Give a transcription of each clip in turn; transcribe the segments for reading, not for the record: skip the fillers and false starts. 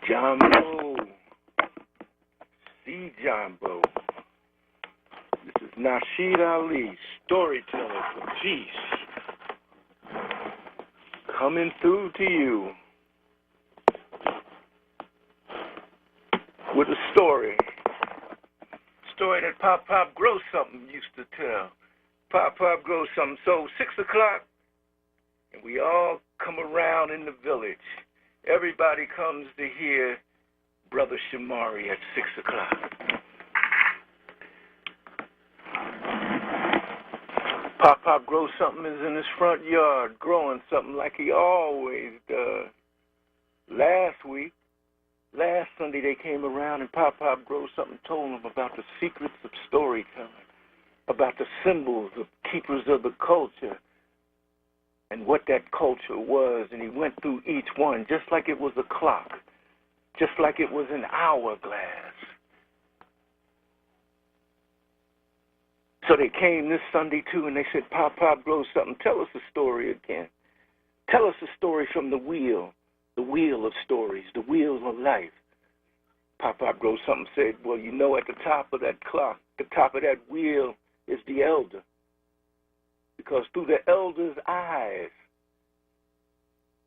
Jumbo, see Jumbo. This is Nasheed Ali, storyteller for peace, coming through to you with a story that Pop Grow Something used to tell. Pop Grow Something. So 6 o'clock, and we all come around in the village. Everybody comes to hear Brother Shamari at 6 o'clock. Pop Grow Something is in his front yard growing something like he always does. Last Sunday they came around and Pop Grow Something told them about the secrets of storytelling, about the symbols of keepers of the culture, and what that culture was, and he went through each one just like it was a clock, just like it was an hourglass. So they came this Sunday too, and they said, Pop Grow Something, tell us a story again. Tell us a story from the wheel of stories, the wheel of life. Pop Grow Something said, well, you know, at the top of that clock, the top of that wheel is the elder. Because through the elder's eyes,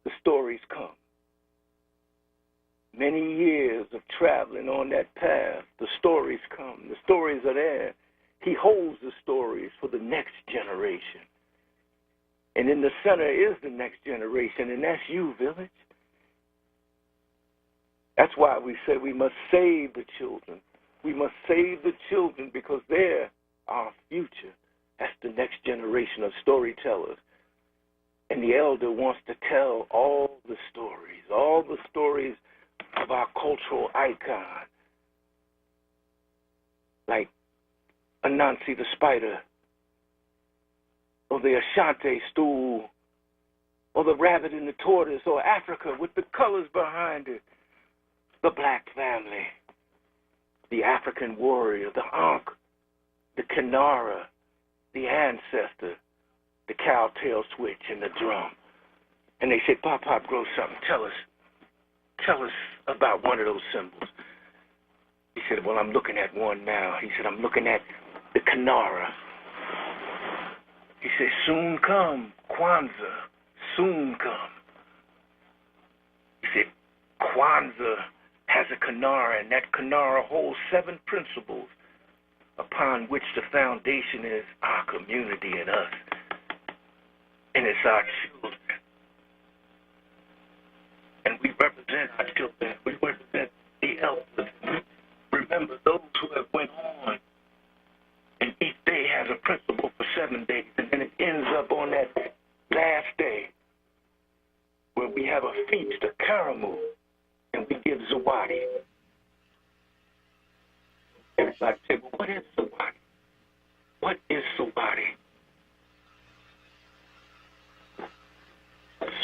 the stories come. Many years of traveling on that path, the stories come. The stories are there. He holds the stories for the next generation. And in the center is the next generation, and that's you, village. That's why we say we must save the children. We must save the children because they're our future. That's the next generation of storytellers. And the elder wants to tell all the stories of our cultural icon. like Anansi the spider, or the Ashanti stool, or the rabbit and the tortoise, or Africa with the colors behind it, the black family, the African warrior, the Ankh, the Kinara, the ancestor, the cow-tail switch, and the drum. And they said, Pop, grow something. Tell us about one of those symbols. He said, well, I'm looking at one now. He said, I'm looking at the Kinara. He said, soon come, Kwanzaa, soon come. He said, Kwanzaa has a Kinara, and that Kinara holds 7 principles upon which the foundation is our community and us. And it's our children. And we represent our children. We represent the elders. Remember those who have went on. And each day has a principle for 7 days. And then it ends up on that last day where we have a feast, a karamu, and we give zawadi. Everybody say, well, what is zawadi? What is zawadi?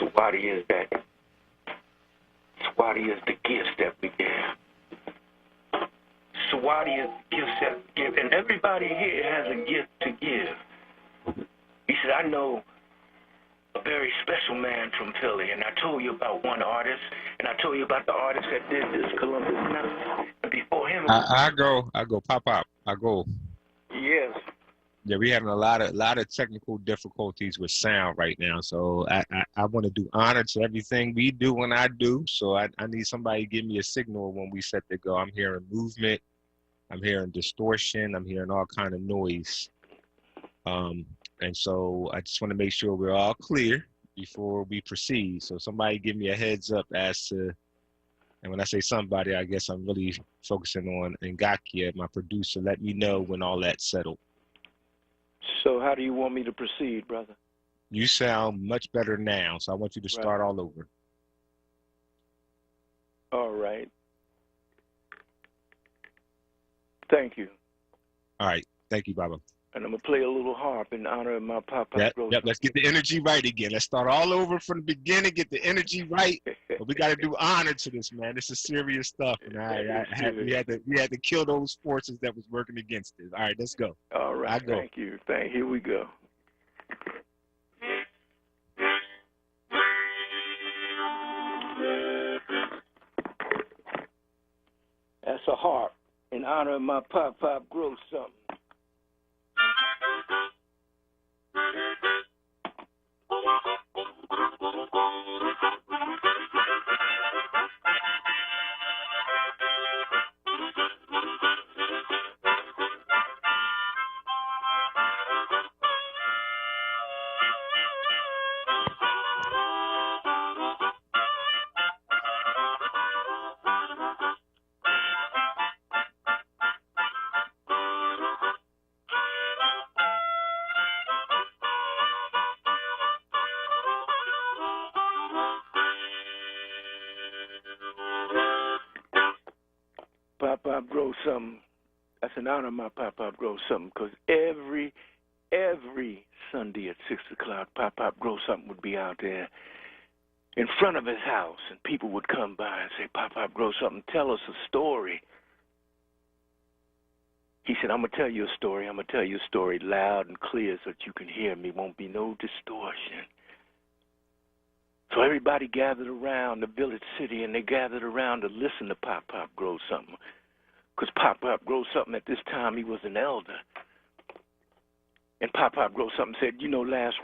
Zawadi is that. Zawadi is the gifts that we give. Zawadi is the gifts that we give. And everybody here has a gift to give. He said, I know a very special man from Philly, and I told you about one artist, and I told you about the artist that did this Columbus Now. And before him, I go, pop, I go. Yes. Yeah, we having a lot of technical difficulties with sound right now, so I want to do honor to everything we do when I do. So I need somebody to give me a signal when we set to go. I'm hearing movement, I'm hearing distortion, I'm hearing all kind of noise. And so I just want to make sure we're all clear before we proceed. So somebody give me a heads up as to, and when I say somebody, I guess I'm really focusing on Ngakia, my producer. Let me know when all that's settled. So how do you want me to proceed, brother? You sound much better now, so I want you to start all over. All right. Thank you. All right. Thank you, Baba. And I'm going to play a little harp in honor of my Papa. Yep. Let's get the energy right again. Let's start all over from the beginning, get the energy right. But we got to do honor to this, man. This is serious stuff. And we had to kill those forces that was working against it. All right, let's go. All right. Thank you. Here we go. That's a harp in honor of my Pop Grow Something. Pop Grow Something. That's an honor of my Pop Grow Something, because every Sunday at 6 o'clock, Pop Grow Something would be out there in front of his house, and people would come by and say, Pop Grow Something, tell us a story. He said, I'm going to tell you a story. I'm going to tell you a story loud and clear so that you can hear me. Won't be no distortion. So everybody gathered around the village city, and they gathered around to listen to Pop Grow Something. Because Pop Grow Something at this time, he was an elder. And Pop Grow Something said, you know, last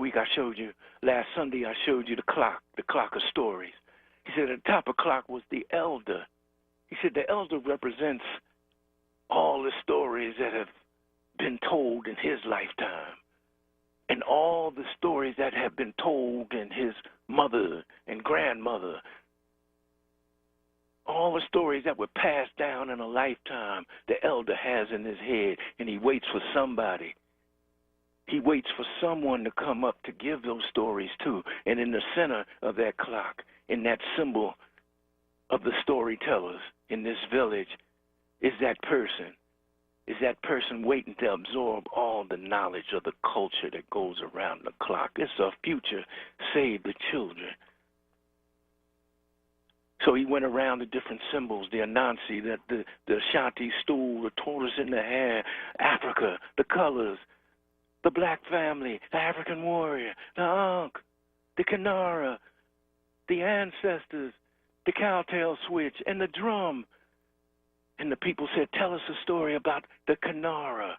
Sunday I showed you the clock of stories. He said at the top of the clock was the elder. He said the elder represents all the stories that have been told in his lifetime, and all the stories that have been told in his mother and grandmother, all the stories that were passed down in a lifetime, the elder has in his head, and he waits for somebody. He waits for someone to come up to give those stories too. And in the center of that clock, in that symbol of the storytellers in this village, is that person is that person waiting to absorb all the knowledge of the culture that goes around the clock. It's a future, save the children. So he went around the different symbols, the Anansi, the Ashanti stool, the tortoise in the hair, Africa, the colors, the black family, the African warrior, the Ankh, the Kanara, the ancestors, the cowtail switch, and the drum. And the people said, tell us a story about the Kanara.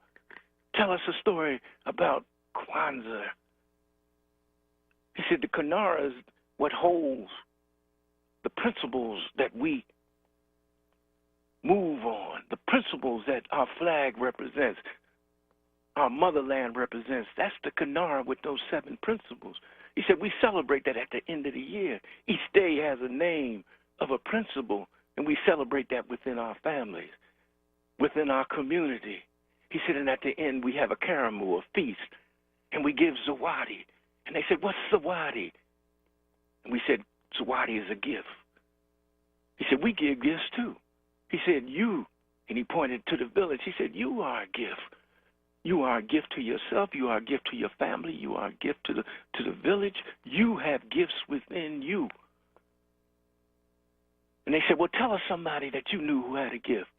Tell us a story about Kwanzaa. He said the Kanara is what holds the principles that we move on, the principles that our flag represents, our motherland represents. That's the Kanara with those 7 principles. He said we celebrate that at the end of the year. Each day has a name of a principle, and we celebrate that within our families, within our community. He said, and at the end we have a karamu, a feast, and we give zawadi. And they said, what's zawadi? And we said, zawadi is a gift. He said, we give gifts too. He said, you, and he pointed to the village. He said, you are a gift. You are a gift to yourself. You are a gift to your family. You are a gift to the village. You have gifts within you. And they said, well, tell us somebody that you knew who had a gift.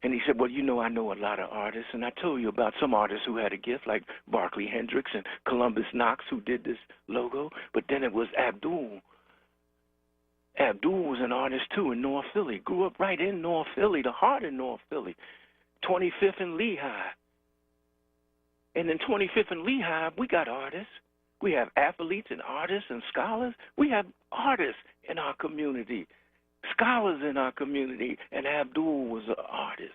And he said, well, you know, I know a lot of artists, and I told you about some artists who had a gift, like Barclay Hendricks and Columbus Knox, who did this logo. But then it was Abdul. Abdul was an artist, too, in North Philly. Grew up right in North Philly, the heart of North Philly, 25th and Lehigh. And in 25th and Lehigh, we got artists. We have athletes and artists and scholars. We have artists in our community, scholars in our community, and Abdul was an artist.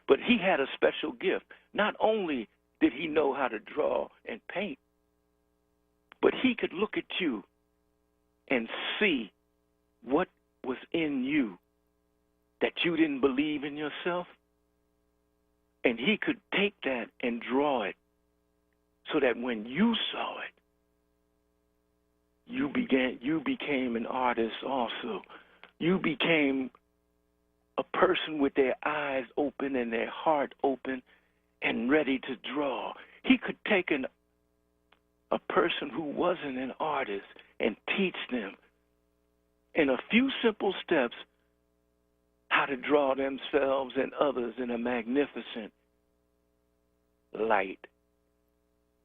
But he had a special gift. Not only did he know how to draw and paint, but he could look at you and see what was in you that you didn't believe in yourself. And he could take that and draw it so that when you saw it, you became an artist also. You became a person with their eyes open and their heart open and ready to draw. He could take a person who wasn't an artist and teach them in a few simple steps how to draw themselves and others in a magnificent light.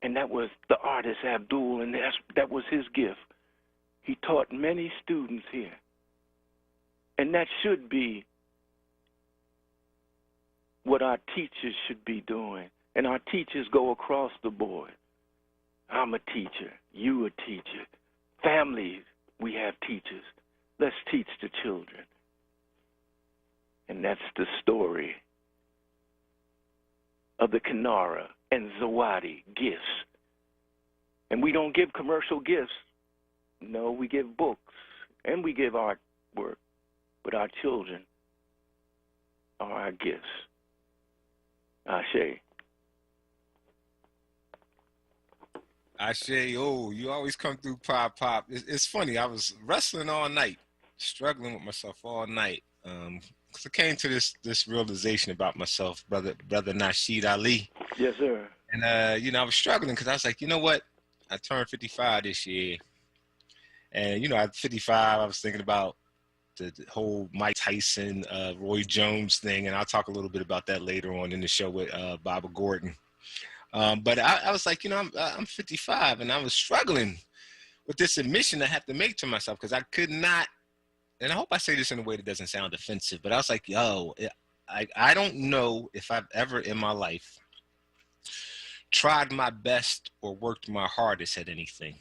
And that was the artist Abdul, and that was his gift. He taught many students here. And that should be what our teachers should be doing. And our teachers go across the board. I'm a teacher. You a teacher. Families, we have teachers. Let's teach the children. And that's the story of the Kanara and Zawadi gifts. And we don't give commercial gifts. No, we give books and we give artwork. But our children are our gifts. Ashe. Ashe, oh, you always come through Pop. It's funny. I was wrestling all night, struggling with myself all night. Because I came to this realization about myself, brother Nasheed Ali. Yes, sir. And I was struggling because I was like, you know what? I turned 55 this year, and at 55, I was thinking about the whole Mike Tyson, Roy Jones thing, and I'll talk a little bit about that later on in the show with Baba Gordon. But I was like, I'm 55, and I was struggling with this admission I have to make to myself because I could not. And I hope I say this in a way that doesn't sound offensive, but I was like, I don't know if I've ever in my life tried my best or worked my hardest at anything.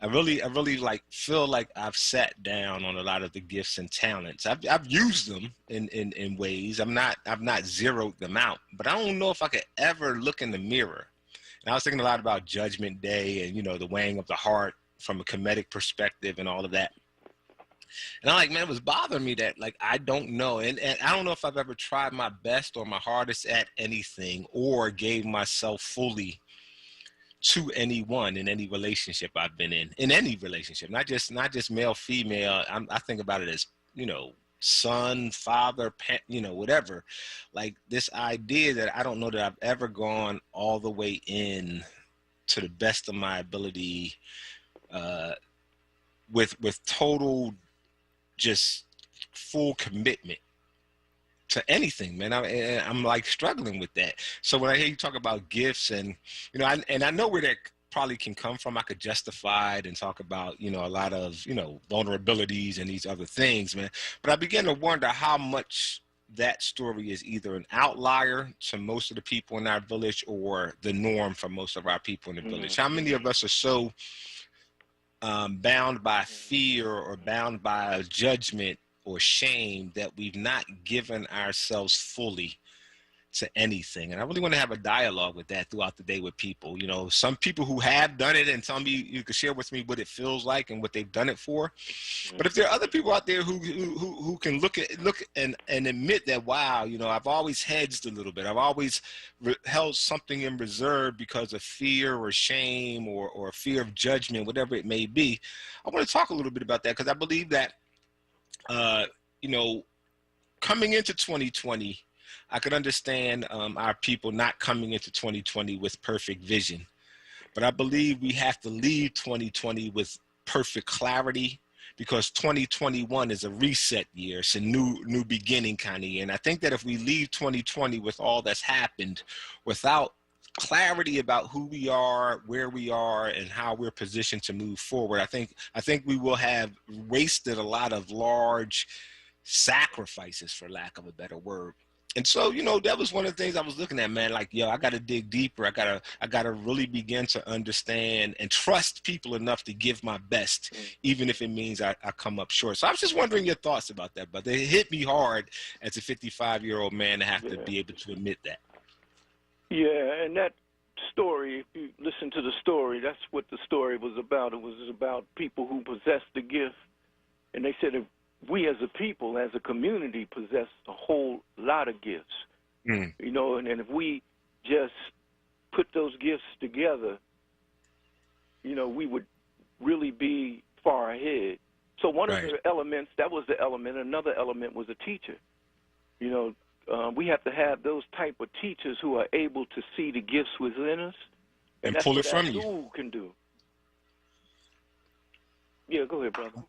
I really like feel like I've sat down on a lot of the gifts and talents. I've used them in ways. I've not zeroed them out, but I don't know if I could ever look in the mirror. And I was thinking a lot about Judgment Day and the weighing of the heart from a comedic perspective and all of that. And I'm like, man, it was bothering me that I don't know. And I don't know if I've ever tried my best or my hardest at anything or gave myself fully to anyone in any relationship I've been in any relationship, not just male, female. I think about it as, son, father, you know, whatever. Like this idea that I don't know that I've ever gone all the way in to the best of my ability, with total, just full commitment to anything, man. I'm like struggling with that. So when I hear you talk about gifts, and you know, I know where that probably can come from. I could justify it and talk about, you know, a lot of, you know, vulnerabilities and these other things, man. But I begin to wonder how much that story is either an outlier to most of the people in our village or the norm for most of our people in the village. How many of us are so bound by fear or bound by a judgment or shame that we've not given ourselves fully to anything? And I really want to have a dialogue with that throughout the day with people. You know, some people who have done it, and tell me, you can share with me what it feels like and what they've done it for. But if there are other people out there who can look and admit that, wow, you know, I've always hedged a little bit. I've always held something in reserve because of fear or shame or fear of judgment, whatever it may be. I want to talk a little bit about that, because I believe that, you know, coming into 2020, I could understand our people not coming into 2020 with perfect vision. But I believe we have to leave 2020 with perfect clarity, because 2021 is a reset year. It's a new beginning kind of year. And I think that if we leave 2020 with all that's happened without clarity about who we are, where we are, and how we're positioned to move forward, I think we will have wasted a lot of large sacrifices, for lack of a better word. And so, you know, that was one of the things I was looking at, man. Like, yo, I got to dig deeper. I gotta really begin to understand and trust people enough to give my best, even if it means I come up short. So I was just wondering your thoughts about that, but it hit me hard as a 55-year-old man to have to be able to admit that. Yeah, and that story, if you listen to the story, that's what the story was about. It was about people who possessed the gift. And they said, if we as a people, as a community, possess a whole lot of gifts, you know, and if we just put those gifts together, you know, we would really be far ahead. So one of the elements, that was the element. Another element was a teacher. You know, we have to have those type of teachers who are able to see the gifts within us. And pull it from you. Who can do. Yeah, go ahead, brother.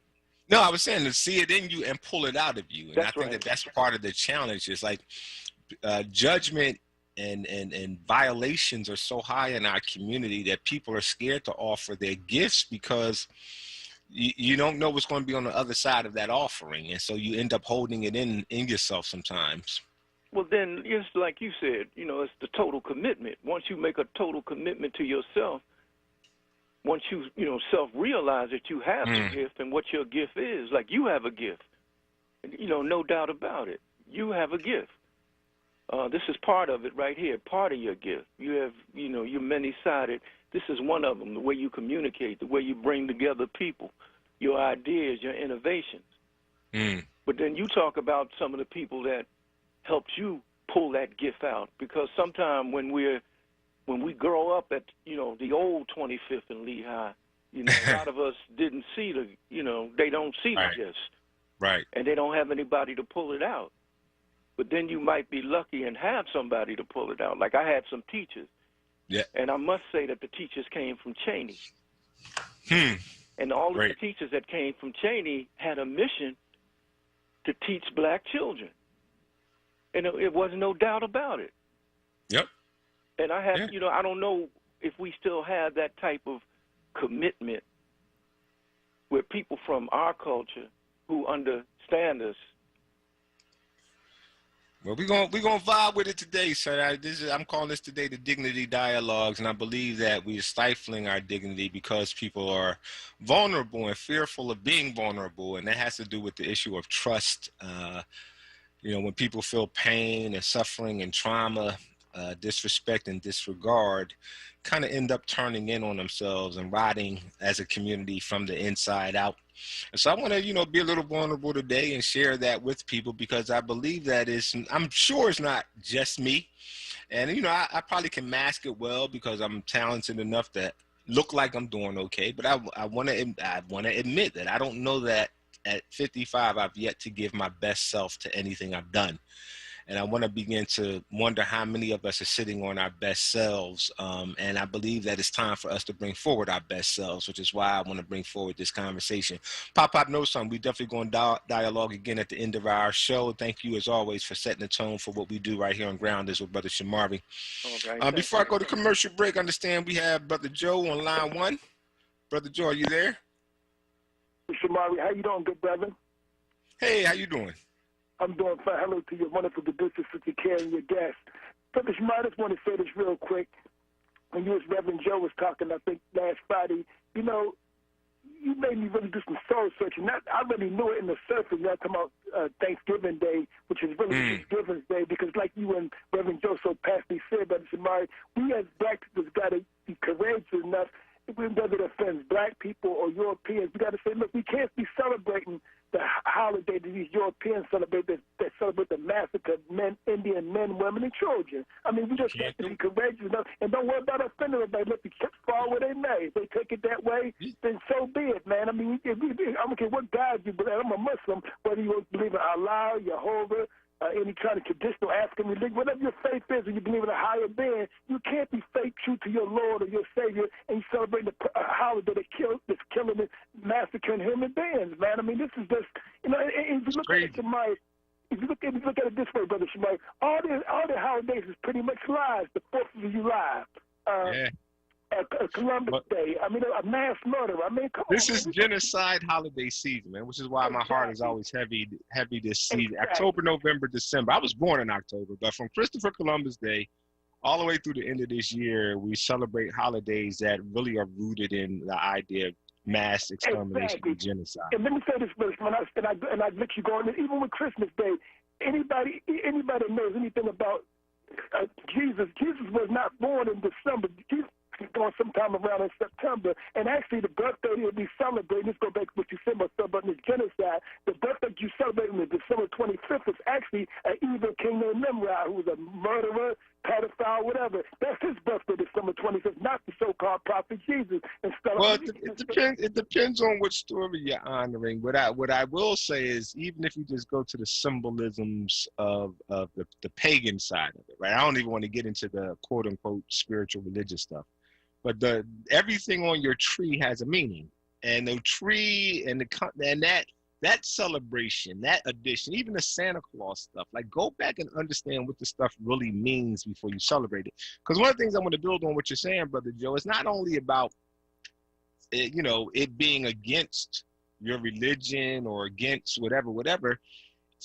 No, I was saying to see it in you and pull it out of you. And I think that that's part of the challenge. Is like judgment and violations are so high in our community that people are scared to offer their gifts, because you don't know what's going to be on the other side of that offering. And so you end up holding it in yourself sometimes. Well, then, it's like you said, you know, it's the total commitment. Once you make a total commitment to yourself, once you know, self-realize that you have a gift and what your gift is, like you have a gift, you know, no doubt about it. You have a gift. This is part of it right here, part of your gift. You have, you know, you're many-sided. This is one of them, the way you communicate, the way you bring together people, your ideas, your innovations. But then you talk about some of the people that helped you pull that gift out, because sometimes when we grow up at, you know, the old 25th and Lehigh, you know, a lot of us didn't see the, you know, they don't see the gifts. Right. And they don't have anybody to pull it out. But then you might be lucky and have somebody to pull it out. Like I had some teachers. Yeah. And I must say that the teachers came from Cheney. And all of the teachers that came from Cheney had a mission to teach black children. And it wasn't no doubt about it. Yep. And I have, you know, I don't know if we still have that type of commitment with people from our culture who understand us. Well, we're gonna vibe with it today, sir. I'm calling this today the Dignity Dialogues, and I believe that we're stifling our dignity because people are vulnerable and fearful of being vulnerable, and that has to do with the issue of trust. You know, when people feel pain and suffering and trauma, disrespect and disregard, kind of end up turning in on themselves and rotting as a community from the inside out. And so I want to, you know, be a little vulnerable today and share that with people, because I believe that I'm sure it's not just me. And, you know, I probably can mask it well because I'm talented enough to look like I'm doing okay. But I want to admit that I don't know that at 55, I've yet to give my best self to anything I've done. And I want to begin to wonder how many of us are sitting on our best selves. And I believe that it's time for us to bring forward our best selves, which is why I want to bring forward this conversation. Pop knows something. We definitely going to dialogue again at the end of our show. Thank you, as always, for setting the tone for what we do right here on Grounders with Brother Shamari. Right, before I go to commercial break, understand we have Brother Joe on line 1. Brother Joe, are you there? Shamari, how you doing, good brother? Hey, how you doing? I'm doing fine. Hello to your wonderful producers, Sister Carrie, and your guests. Brother Shamari, I just want to say this real quick. When you as Reverend Joe was talking, I think last Friday, you know, you made me really do some soul searching. I really knew it in the surface. You're talking about Thanksgiving Day, which is really Thanksgiving Day, because like you and Reverend Joe so passionately said, Brother Shamari, we as black people got to be courageous enough, whether it offends black people or Europeans, we got to say, look, we can't be celebrating the holiday that these Europeans celebrate, that celebrate the massacre of men, Indian men, women, and children. I mean, we just have to be courageous enough and don't worry about offending everybody. Let the chips fall where they may. If they take it that way, then so be it, man. I mean, I don't care what God you believe. I'm a Muslim, whether you believe in Allah, Jehovah, any kind of traditional African religion, whatever your faith is, or you believe in a higher being, you can't be fake true to your Lord or your Savior and you celebrate a holiday that's killing and massacring human beings, man. I mean, this is just, you know, if you look at Shamari, if you look at it this way, Brother Shamari, all the holidays is pretty much lies. The 4th of July, Columbus Day. I mean, a mass murder. I mean, come on. This is genocide holiday season, man, which is why my heart is always heavy this season. October, November, December. I was born in October, but from Christopher Columbus Day all the way through the end of this year, we celebrate holidays that really are rooted in the idea of mass extermination and genocide. And let me say this, Brother, and I let you go on. Even with Christmas Day, anybody that knows anything about Jesus was not born in December. Jesus going sometime around in September, and actually the birthday he'll be celebrating, let's go back to what you said about celebrating the genocide, the birthday you celebrate on December 25th is actually an evil king named Nimrod, who was a murderer, pedophile, whatever. That's his birthday, December 25th, not the so-called prophet Jesus. Well, it depends on what story you're honoring. What I will say is, even if you just go to the symbolisms of the pagan side of it, right? I don't even want to get into the quote-unquote spiritual religious stuff. But everything on your tree has a meaning, and the tree and that celebration, that addition, even the Santa Claus stuff. Like, go back and understand what the stuff really means before you celebrate it. Because one of the things I want to build on what you're saying, Brother Joe, it's not only about it being against your religion or against whatever.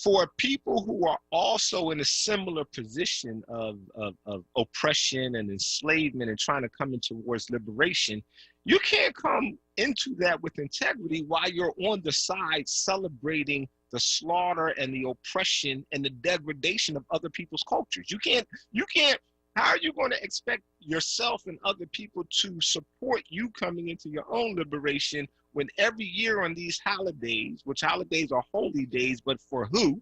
For people who are also in a similar position of oppression and enslavement and trying to come in towards liberation, you can't come into that with integrity while you're on the side celebrating the slaughter and the oppression and the degradation of other people's cultures. You can't, how are you going to expect yourself and other people to support you coming into your own liberation when every year on these holidays, which holidays are holy days, but for who?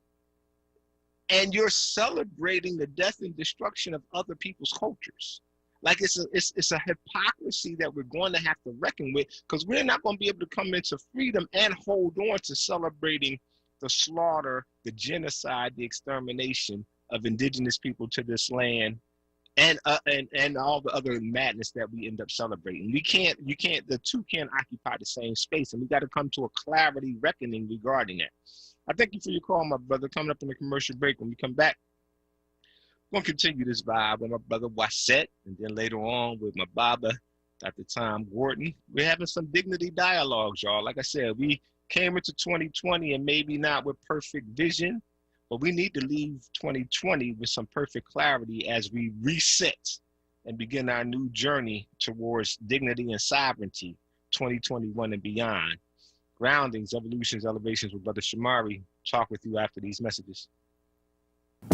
And you're celebrating the death and destruction of other people's cultures. Like, it's a hypocrisy that we're going to have to reckon with, because we're not going to be able to come into freedom and hold on to celebrating the slaughter, the genocide, the extermination of indigenous people to this land, and all the other madness that we end up celebrating. The two can't occupy the same space, and we got to come to a clarity reckoning regarding that. I thank you for your call, my brother. Coming up in the commercial break, when we come back, we're going to continue this vibe with my brother Wasset, and then later on with my Baba, Dr. Tom Gordon. We're having some dignity dialogues, y'all. Like I said, we came into 2020 and maybe not with perfect vision, but we need to leave 2020 with some perfect clarity as we reset and begin our new journey towards dignity and sovereignty, 2021 and beyond. Groundings, evolutions, elevations with Brother Shamari. Talk with you after these messages.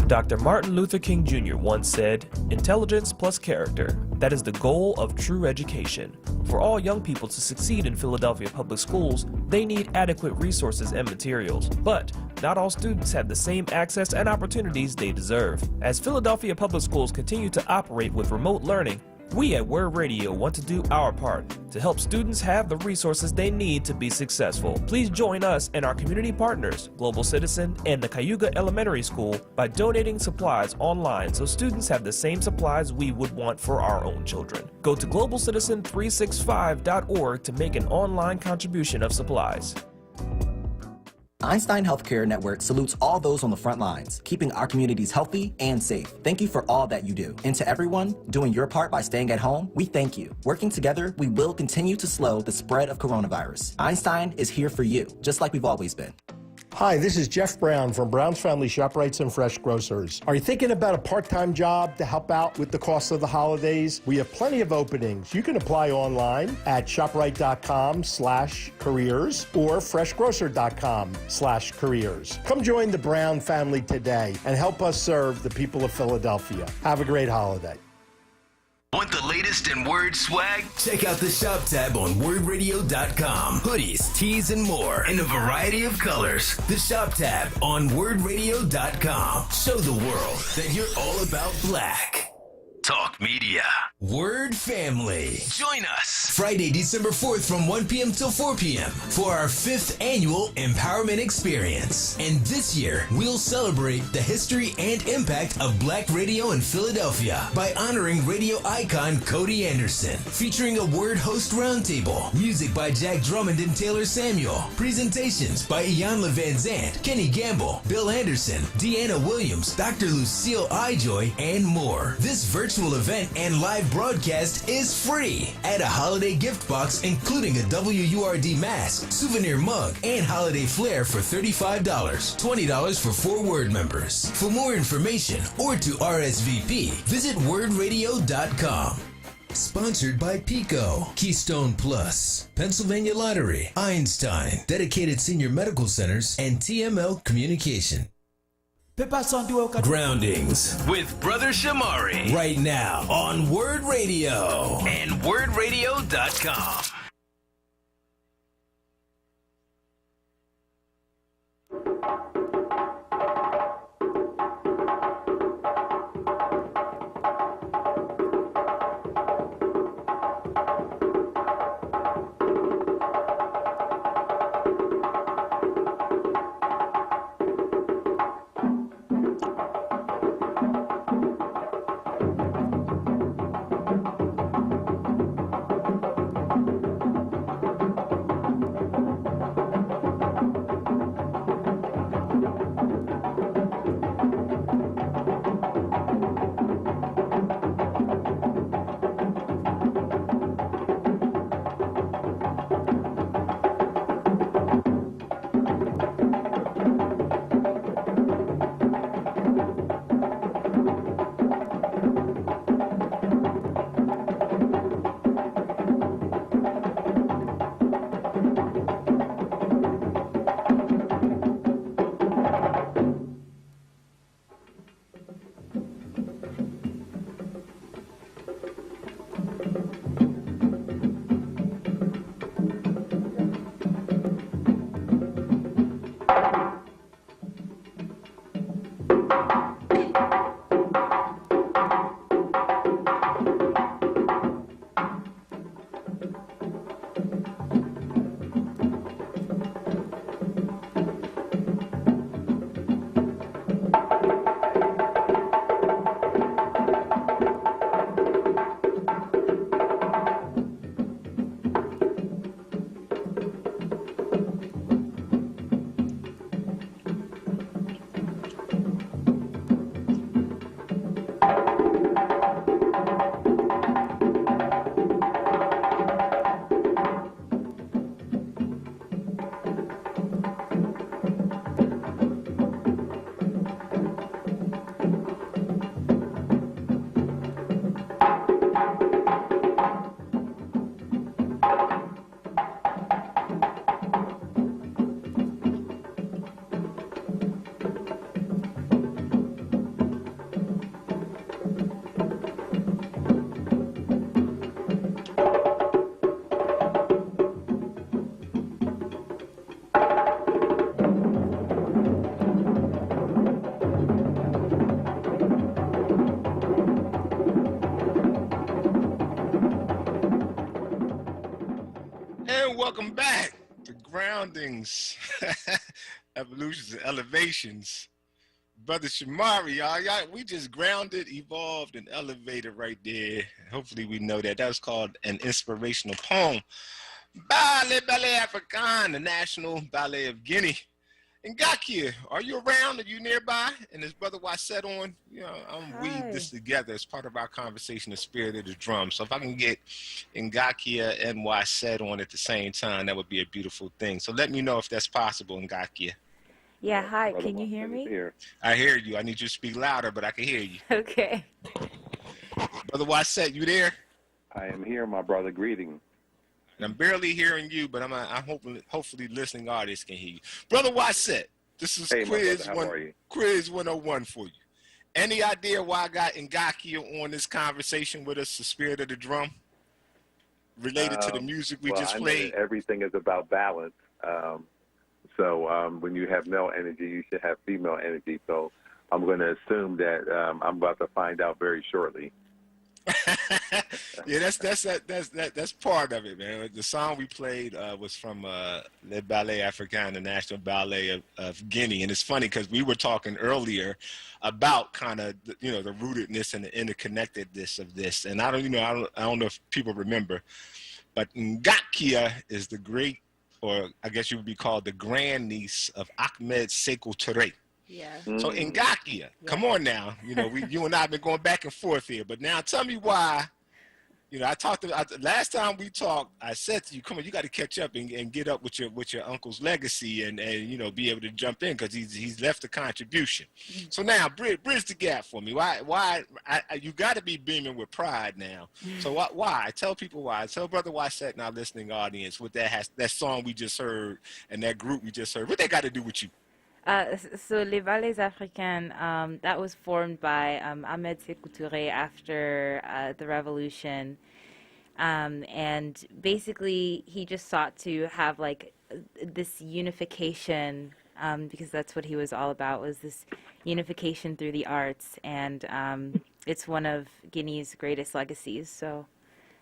Dr. Martin Luther King Jr. once said, "Intelligence plus character, that is the goal of true education. For all young people to succeed in Philadelphia public schools, they need adequate resources and materials. But not all students have the same access and opportunities they deserve. As Philadelphia public schools continue to operate with remote learning, We at WURD Radio want to do our part to help students have the resources they need to be successful. Please join us and our community partners, Global Citizen and the Cayuga Elementary School, by donating supplies online so students have the same supplies we would want for our own children. Go to globalcitizen365.org to make an online contribution of supplies. Einstein Healthcare Network salutes all those on the front lines, keeping our communities healthy and safe. Thank you for all that you do. And to everyone doing your part by staying at home, we thank you. Working together, we will continue to slow the spread of coronavirus. Einstein is here for you, just like we've always been. Hi, this is Jeff Brown from Brown's Family ShopRites and Fresh Grocers. Are you thinking about a part-time job to help out with the cost of the holidays? We have plenty of openings. You can apply online at shoprite.com/careers or freshgrocer.com/careers. Come join the Brown family today and help us serve the people of Philadelphia. Have a great holiday. Want the latest in WURD swag? Check out the shop tab on WURDradio.com. Hoodies, tees, and more in a variety of colors. The shop tab on WURDradio.com. Show the world that you're all about black. Talk Media. WURD Family. Join us Friday, December 4th from 1 p.m. till 4 p.m. for our 5th annual Empowerment Experience. And this year, we'll celebrate the history and impact of black radio in Philadelphia by honoring radio icon Cody Anderson, featuring a WURD host roundtable, music by Jack Drummond and Taylor Samuel, presentations by Iyanla Van Zandt, Kenny Gamble, Bill Anderson, Deanna Williams, Dr. Lucille Ijoy, and more. This virtual event and live broadcast is free. Add a holiday gift box including a WURD mask, souvenir mug, and holiday flair for $35, $20 for 4 WURD members. For more information or to RSVP, visit WURDradio.com. Sponsored by PICO, Keystone Plus, Pennsylvania Lottery, Einstein, Dedicated Senior Medical Centers, and TML Communication. Groundings with Brother Shamari right now on WURD Radio and WURDradio.com. welcome back to Groundings, Evolutions and Elevations. Brother Shamari, y'all, we just grounded, evolved, and elevated right there. Hopefully we know that. That was called an inspirational poem by Le Ballet Africain, the National Ballet of Guinea. And Ngakia, are you around? Are you nearby? And his brother Waset on, I'm weave this together as part of our conversation, the spirit of the drum. So if I can get Ngakia and Waset on at the same time, that would be a beautiful thing. So let me know if that's possible, Ngakia. Yeah, hi, can you hear me? I hear you. I need you to speak louder, but I can hear you. Okay. Brother Waset, you there? I am here, my brother. Greetings. And I'm barely hearing you, but I'm hopefully listening audience can hear you. Brother Waset, this is quiz 101 for you. Any idea why I got Ngakia on this conversation with us, the spirit of the drum, related to the music we just played? Everything is about balance. So when you have male energy, you should have female energy. So I'm going to assume that I'm about to find out very shortly. Yeah, that's part of it, man. The song we played was from Le Ballet Africain, the National Ballet of Guinea, and it's funny because we were talking earlier about kind of the rootedness and the interconnectedness of this, and I don't know if people remember, but Ngakia is the great, or I guess you would be called the grandniece of Ahmed Sékou Touré. Yeah. So Ngakia, come on now. You and I have been going back and forth here, but now tell me why. Last time we talked, I said to you, come on, you got to catch up and get up with your uncle's legacy and be able to jump in because he's left a contribution. So now bridge the gap for me. Why you got to be beaming with pride now. So why? Tell people why. Tell Brother Waset and our listening audience what that song we just heard and that group we just heard. What they got to do with you? So Les Ballets Africains, that was formed by Ahmed Sékou Touré after the revolution. And basically, he just sought to have like this unification, because that's what he was all about, was this unification through the arts. And it's one of Guinea's greatest legacies. So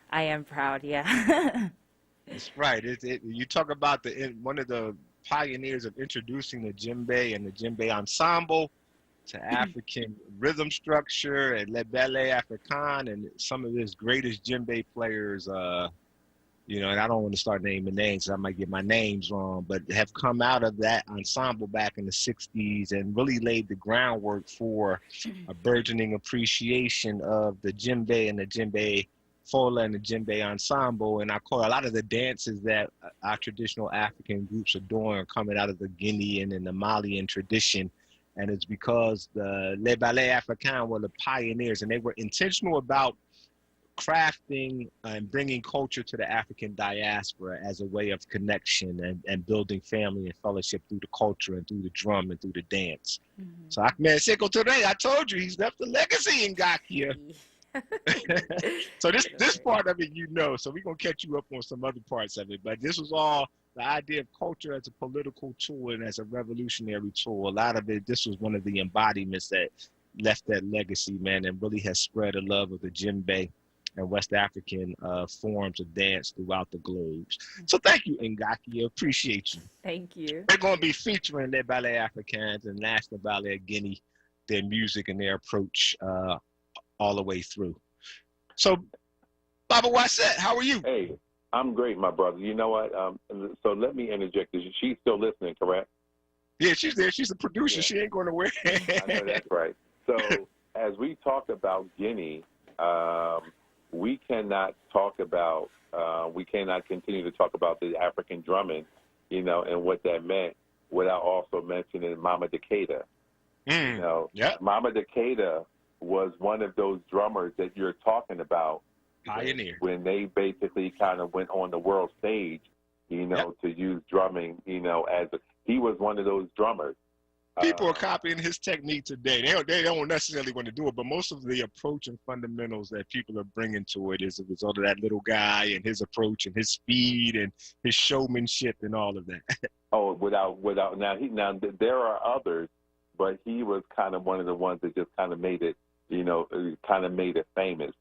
I am proud, yeah. That's right. You talk about one of the pioneers of introducing the djembe and the djembe ensemble to African rhythm structure and Le Ballet Africain, and some of his greatest djembe players, and I don't want to start naming names, so I might get my names wrong, but have come out of that ensemble back in the 60s and really laid the groundwork for a burgeoning appreciation of the djembe and the djembe Fola and the djembe ensemble, and I call a lot of the dances that our traditional African groups are doing are coming out of the Guinean and the Malian tradition, and it's because the Les Ballets Africains were the pioneers, and they were intentional about crafting and bringing culture to the African diaspora as a way of connection and building family and fellowship through the culture and through the drum and through the dance. Mm-hmm. So Ahmed Sékou Touré, I told you, he's left a legacy in Ngakia. So this part of it, so we're going to catch you up on some other parts of it, but this was all the idea of culture as a political tool and as a revolutionary tool. A lot of it, this was one of the embodiments that left that legacy, man, and really has spread a love of the djembe and West African forms of dance throughout the globe. So thank you, Ngakia. Appreciate you. Thank you. We're going to be featuring Les Ballets Africains and National Ballet of Guinea, their music and their approach all the way through. So, Baba Waset, how are you? Hey, I'm great, my brother. You know what? So let me interject. She's still listening, correct? Yeah, she's there. She's a producer. Yeah. She ain't going nowhere. I know that's right. So as we talk about Guinea, we cannot continue to talk about the African drumming, and what that meant without also mentioning Mama Decatur. Mama Decatur was one of those drummers that you're talking about. Pioneer. When they basically kind of went on the world stage, to use drumming, he was one of those drummers. People are copying his technique today. They don't necessarily want to do it, but most of the approach and fundamentals that people are bringing to it is a result of that little guy and his approach and his speed and his showmanship and all of that. Oh, without now there are others, but he was kind of one of the ones that just kind of made it, kind of made it famous.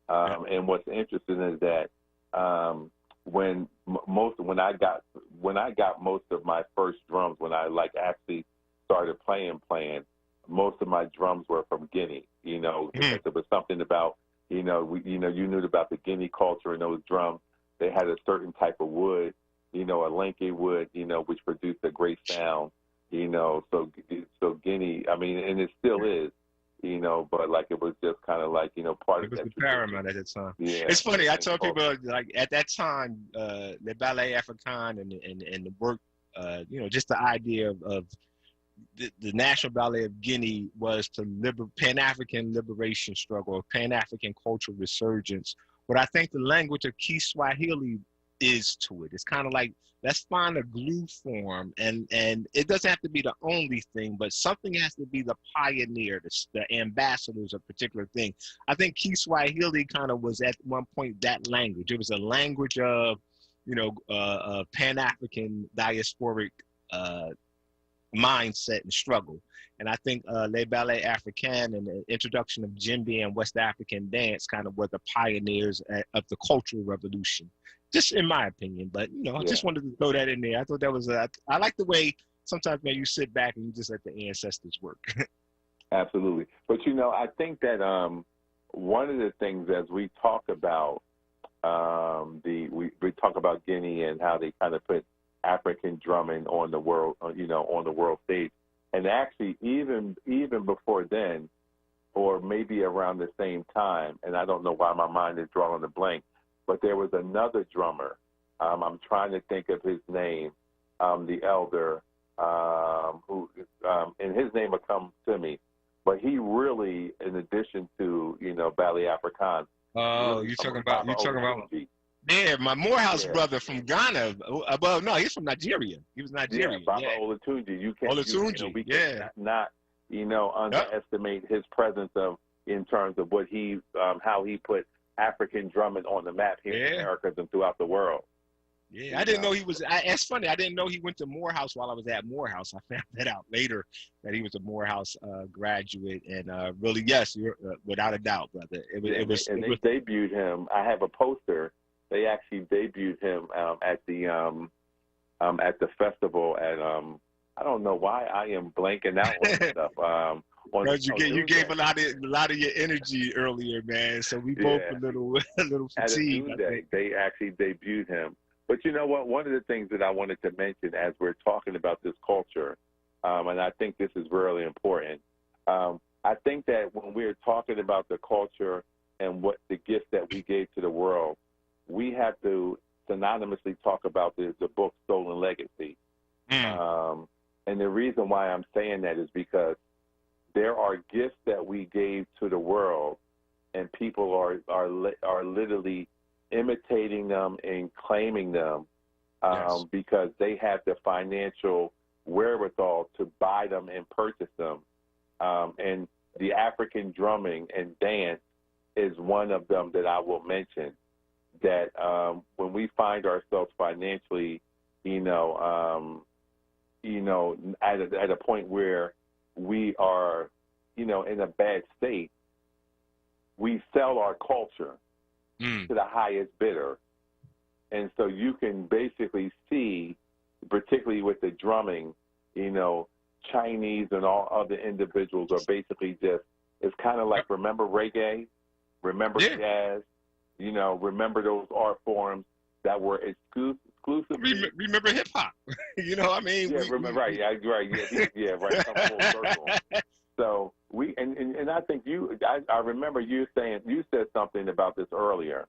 And what's interesting is that when I got most of my first drums, when I like actually started playing, most of my drums were from Guinea. You know, because there was something about you knew about the Guinea culture and those drums. They had a certain type of wood, a Lenke wood, which produced a great sound. So Guinea, I mean, and it still is. But like it was just kind of like, part of that. It was the paramount at the time. Yeah. It's funny. I tell people like at that time, the Ballet Africain and the work, just the idea of the National Ballet of Guinea was to Pan-African liberation struggle, Pan-African cultural resurgence. But I think the language of Kiswahili is to it. It's kind of like, let's find a glue form, and it doesn't have to be the only thing, but something has to be the pioneer, the ambassadors of a particular thing. I think Kiswahili kind of was at one point that language. It was a language of, Pan-African diasporic mindset and struggle. And I think Les Ballets Africains and the introduction of djembe and West African dance kind of were the pioneers of the cultural revolution. Just in my opinion, but I just wanted to throw that in there. I thought that was I like the way sometimes, man, you sit back and you just let the ancestors work. Absolutely. But I think that one of the things as we talk about we talk about Guinea and how they kind of put African drumming on the world, on the world stage, and actually even before then, or maybe around the same time, and I don't know why my mind is drawing a blank. But there was another drummer. I'm trying to think of his name, the elder, who, and his name will come to me. But he really, in addition to Ballet Africain. Oh, really you're talking about yeah, my Morehouse brother from Ghana. Well, no, he's from Nigeria. He was Nigerian. Yeah, Baba Olatunji. You can't. Olatunji. We cannot underestimate his presence in terms of what he, how he put African drumming on the map here in America and throughout the world. Yeah, I didn't know he was. It's funny. I didn't know he went to Morehouse while I was at Morehouse. I found that out later that he was a Morehouse graduate, and really, yes, you're without a doubt, brother. It was. They debuted him. I have a poster. They actually debuted him at the festival at I don't know why I am blanking out on stuff. You gave a lot of your energy earlier, man. So we both a little fatigued. They actually debuted him. But you know what? One of the things that I wanted to mention as we're talking about this culture, and I think this is really important. I think that when we're talking about the culture and what the gift that we gave to the world, we have to synonymously talk about the book Stolen Legacy. And the reason why I'm saying that is because there are gifts that we gave to the world, and people are literally imitating them and claiming them because they have the financial wherewithal to buy them and purchase them. And the African drumming and dance is one of them that I will mention. That when we find ourselves financially, at a point where we are, in a bad state, we sell our culture to the highest bidder. And so you can basically see, particularly with the drumming, Chinese and all other individuals are basically just, it's kind of like, remember reggae, remember jazz, remember those art forms that were exclusively. Remember hip hop, I mean. Yeah, right. Yeah, right. Come full circle. So and I think I remember you said something about this earlier.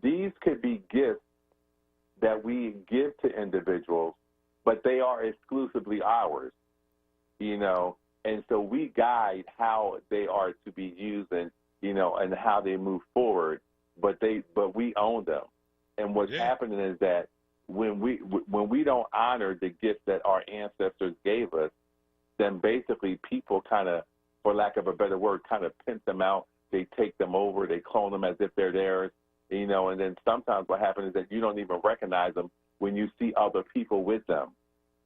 These could be gifts that we give to individuals, but they are exclusively ours, and so we guide how they are to be used and how they move forward, but we own them. And what's happening is that when we don't honor the gifts that our ancestors gave us, then basically people kind of, for lack of a better word, kind of pimp them out. They take them over, they clone them as if they're theirs, and then sometimes what happens is that you don't even recognize them when you see other people with them.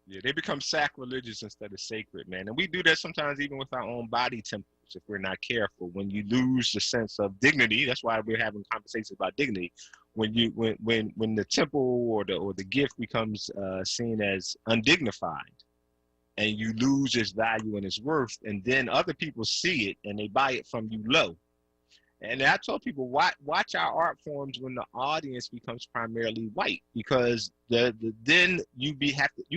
Yeah, they become sacrilegious instead of sacred, man. And we do that sometimes even with our own body temples if we're not careful. When you lose the sense of dignity, that's why we're having conversations about dignity. when the temple or the gift becomes seen as undignified, and you lose its value and its worth, and then other people see it and they buy it from you low. And I told people, watch our art forms when the audience becomes primarily white, because then you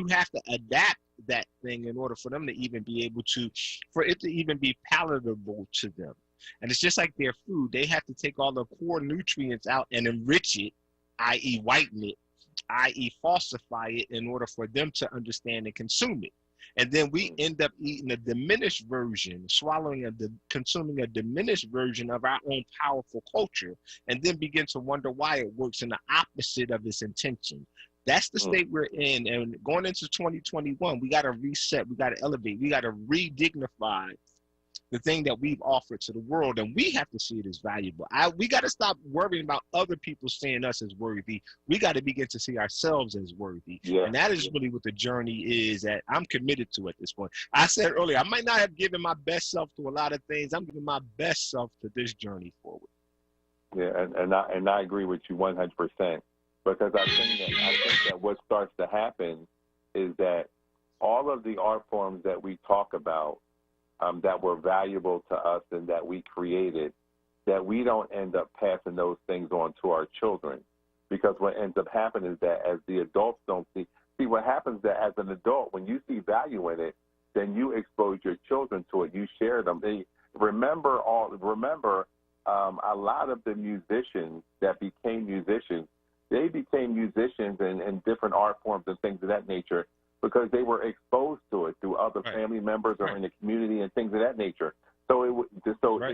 have to adapt that thing in order for them to even be able to, for it to even be palatable to them. And it's just like their food. They have to take all the core nutrients out and enrich it, i.e. whiten it, i.e. falsify it, in order for them to understand and consume it. And then we end up eating a diminished version, consuming a diminished version of our own powerful culture, and then begin to wonder why it works in the opposite of its intention. That's the state we're in. And going into 2021, we got to reset, we got to elevate, we got to re-dignify the thing that we've offered to the world, and we have to see it as valuable. We got to stop worrying about other people seeing us as worthy. We got to begin to see ourselves as worthy. Yeah. And that is really what the journey is that I'm committed to at this point. I said earlier, I might not have given my best self to a lot of things. I'm giving my best self to this journey forward. Yeah, and I agree with you 100%, because I think that what starts to happen is that all of the art forms that we talk about, that were valuable to us and that we created, that we don't end up passing those things on to our children. Because what ends up happening is that as the adults don't see what happens is that as an adult, when you see value in it, then you expose your children to it. You share them. Remember a lot of the musicians that became musicians, they became musicians in different art forms and things of that nature, because they were exposed to it through other family members or in the community and things of that nature. So it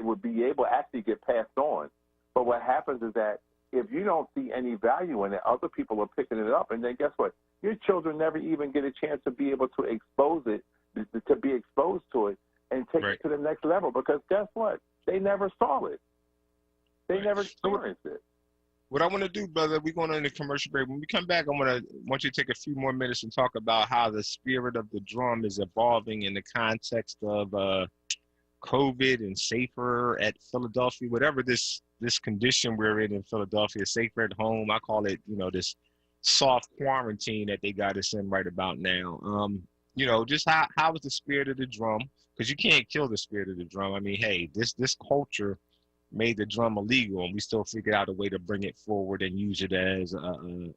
would be able to actually get passed on. But what happens is that if you don't see any value in it, other people are picking it up, and then guess what? Your children never even get a chance to be able to expose it, to be exposed to it, and take it to the next level. Because guess what? They never saw it. They never experienced it. What I want to do, brother, we're going on a commercial break. When we come back, I want you to take a few more minutes and talk about how the spirit of the drum is evolving in the context of COVID and safer at Philadelphia, whatever this condition we're in Philadelphia, safer at home. I call it, this soft quarantine that they got us in right about now. Just how is the spirit of the drum? Because you can't kill the spirit of the drum. I mean, hey, this culture made the drum illegal, and we still figured out a way to bring it forward and use it as a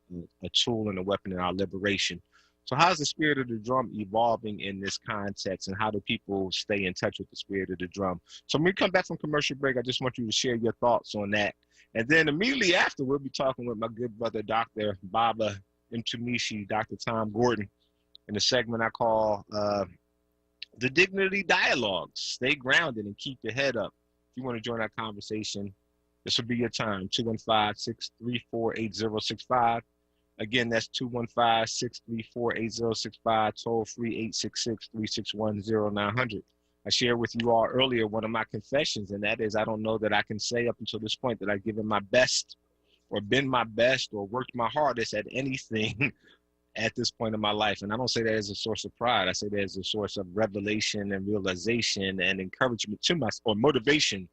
tool and a weapon in our liberation. So how's the spirit of the drum evolving in this context, and how do people stay in touch with the spirit of the drum? So when we come back from commercial break, I just want you to share your thoughts on that. And then immediately after, we'll be talking with my good brother, Dr. Baba Mtumishi, Dr. Tom Gordon, in a segment I call The Dignity Dialogues. Stay grounded and keep your head up. If you want to join our conversation, this will be your time, 215-634-8065. Again, that's 215-634-8065, toll free 866-361-0900. I shared with you all earlier one of my confessions, and that is I don't know that I can say up until this point that I've given my best or been my best or worked my hardest at anything at this point in my life. And I don't say that as a source of pride. I say that as a source of revelation and realization and encouragement to or motivation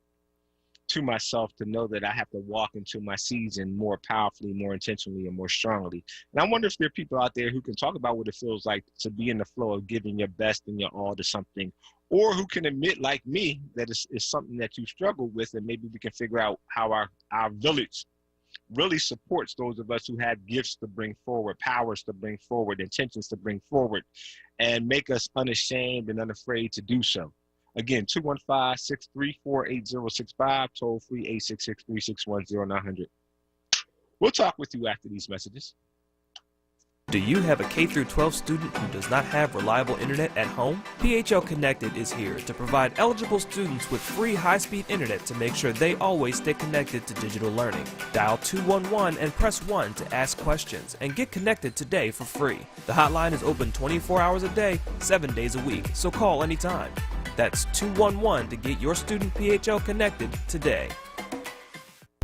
to myself to know that I have to walk into my season more powerfully, more intentionally, and more strongly. And I wonder if there are people out there who can talk about what it feels like to be in the flow of giving your best and your all to something, or who can admit, like me, that it's something that you struggle with, and maybe we can figure out how our village really supports those of us who have gifts to bring forward, powers to bring forward, intentions to bring forward, and make us unashamed and unafraid to do so. Again, 215-634-8065, toll free 866-361-0900. We'll talk with you after these messages. Do you have a K-12 student who does not have reliable internet at home? PHL Connected is here to provide eligible students with free high-speed internet to make sure they always stay connected to digital learning. Dial 211 and press 1 to ask questions and get connected today for free. The hotline is open 24 hours a day, 7 days a week, so call anytime. That's 211 to get your student PHL connected today.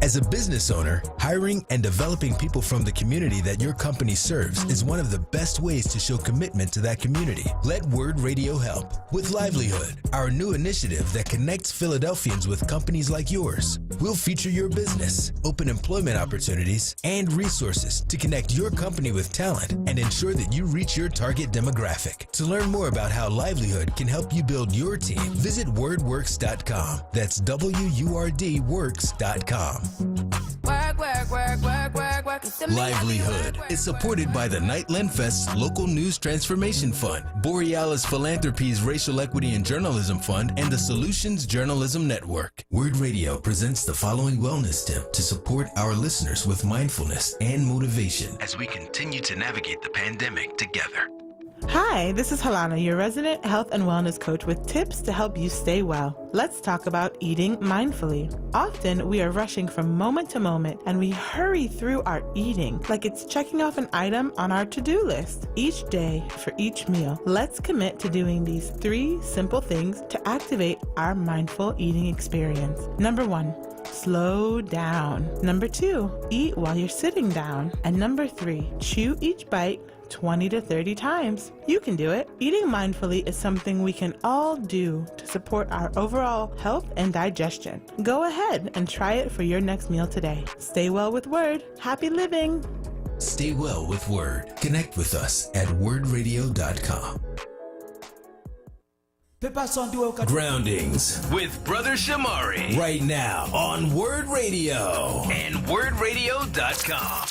As a business owner, hiring and developing people from the community that your company serves is one of the best ways to show commitment to that community. Let WURD Radio help with Livelihood, our new initiative that connects Philadelphians with companies like yours. We'll feature your business, open employment opportunities, and resources to connect your company with talent and ensure that you reach your target demographic. To learn more about how Livelihood can help you build your team, visit wordworks.com. That's WURD works.com. Livelihood is supported by the Nightland Fest's Local News Transformation Fund, Borealis Philanthropies Racial Equity and Journalism Fund, and the Solutions Journalism Network. WURD Radio presents the following wellness tip to support our listeners with mindfulness and motivation as we continue to navigate the pandemic together. Hi, this is Halana, your resident health and wellness coach with tips to help you stay well. Let's talk about eating mindfully. Often we are rushing from moment to moment and we hurry through our eating like it's checking off an item on our to-do list. Each day for each meal, let's commit to doing these 3 simple things to activate our mindful eating experience. Number 1, slow down. Number 2, eat while you're sitting down. And number 3, chew each bite 20 to 30 times. You can do it. Eating mindfully is something we can all do to support our overall health and digestion. Go ahead and try it for your next meal today. Stay well with WURD. Happy living. Stay well with WURD. Connect with us at wordradio.com. Groundings with Brother Shamari right now on WURD Radio and wordradio.com.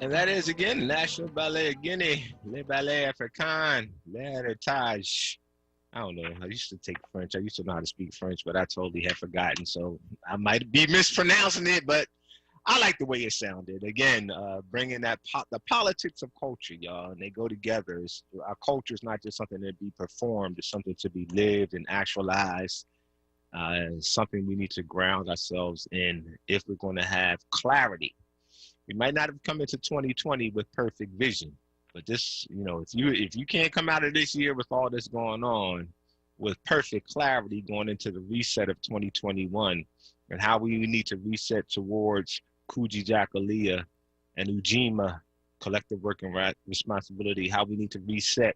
That is, again, National Ballet of Guinea, Le Ballet Africain, L'Héritage. I don't know. I used to take French. I used to know how to speak French, but I totally have forgotten. So I might be mispronouncing it, but I like the way it sounded. Again, bringing that the politics of culture, y'all, and they go together. Our culture is not just something to be performed. It's something to be lived and actualized. Something we need to ground ourselves in if we're going to have clarity. We might not have come into 2020 with perfect vision, but this, if you can't come out of this year with all this going on, with perfect clarity going into the reset of 2021 and how we need to reset towards Kujichagulia and Ujima, collective working responsibility, how we need to reset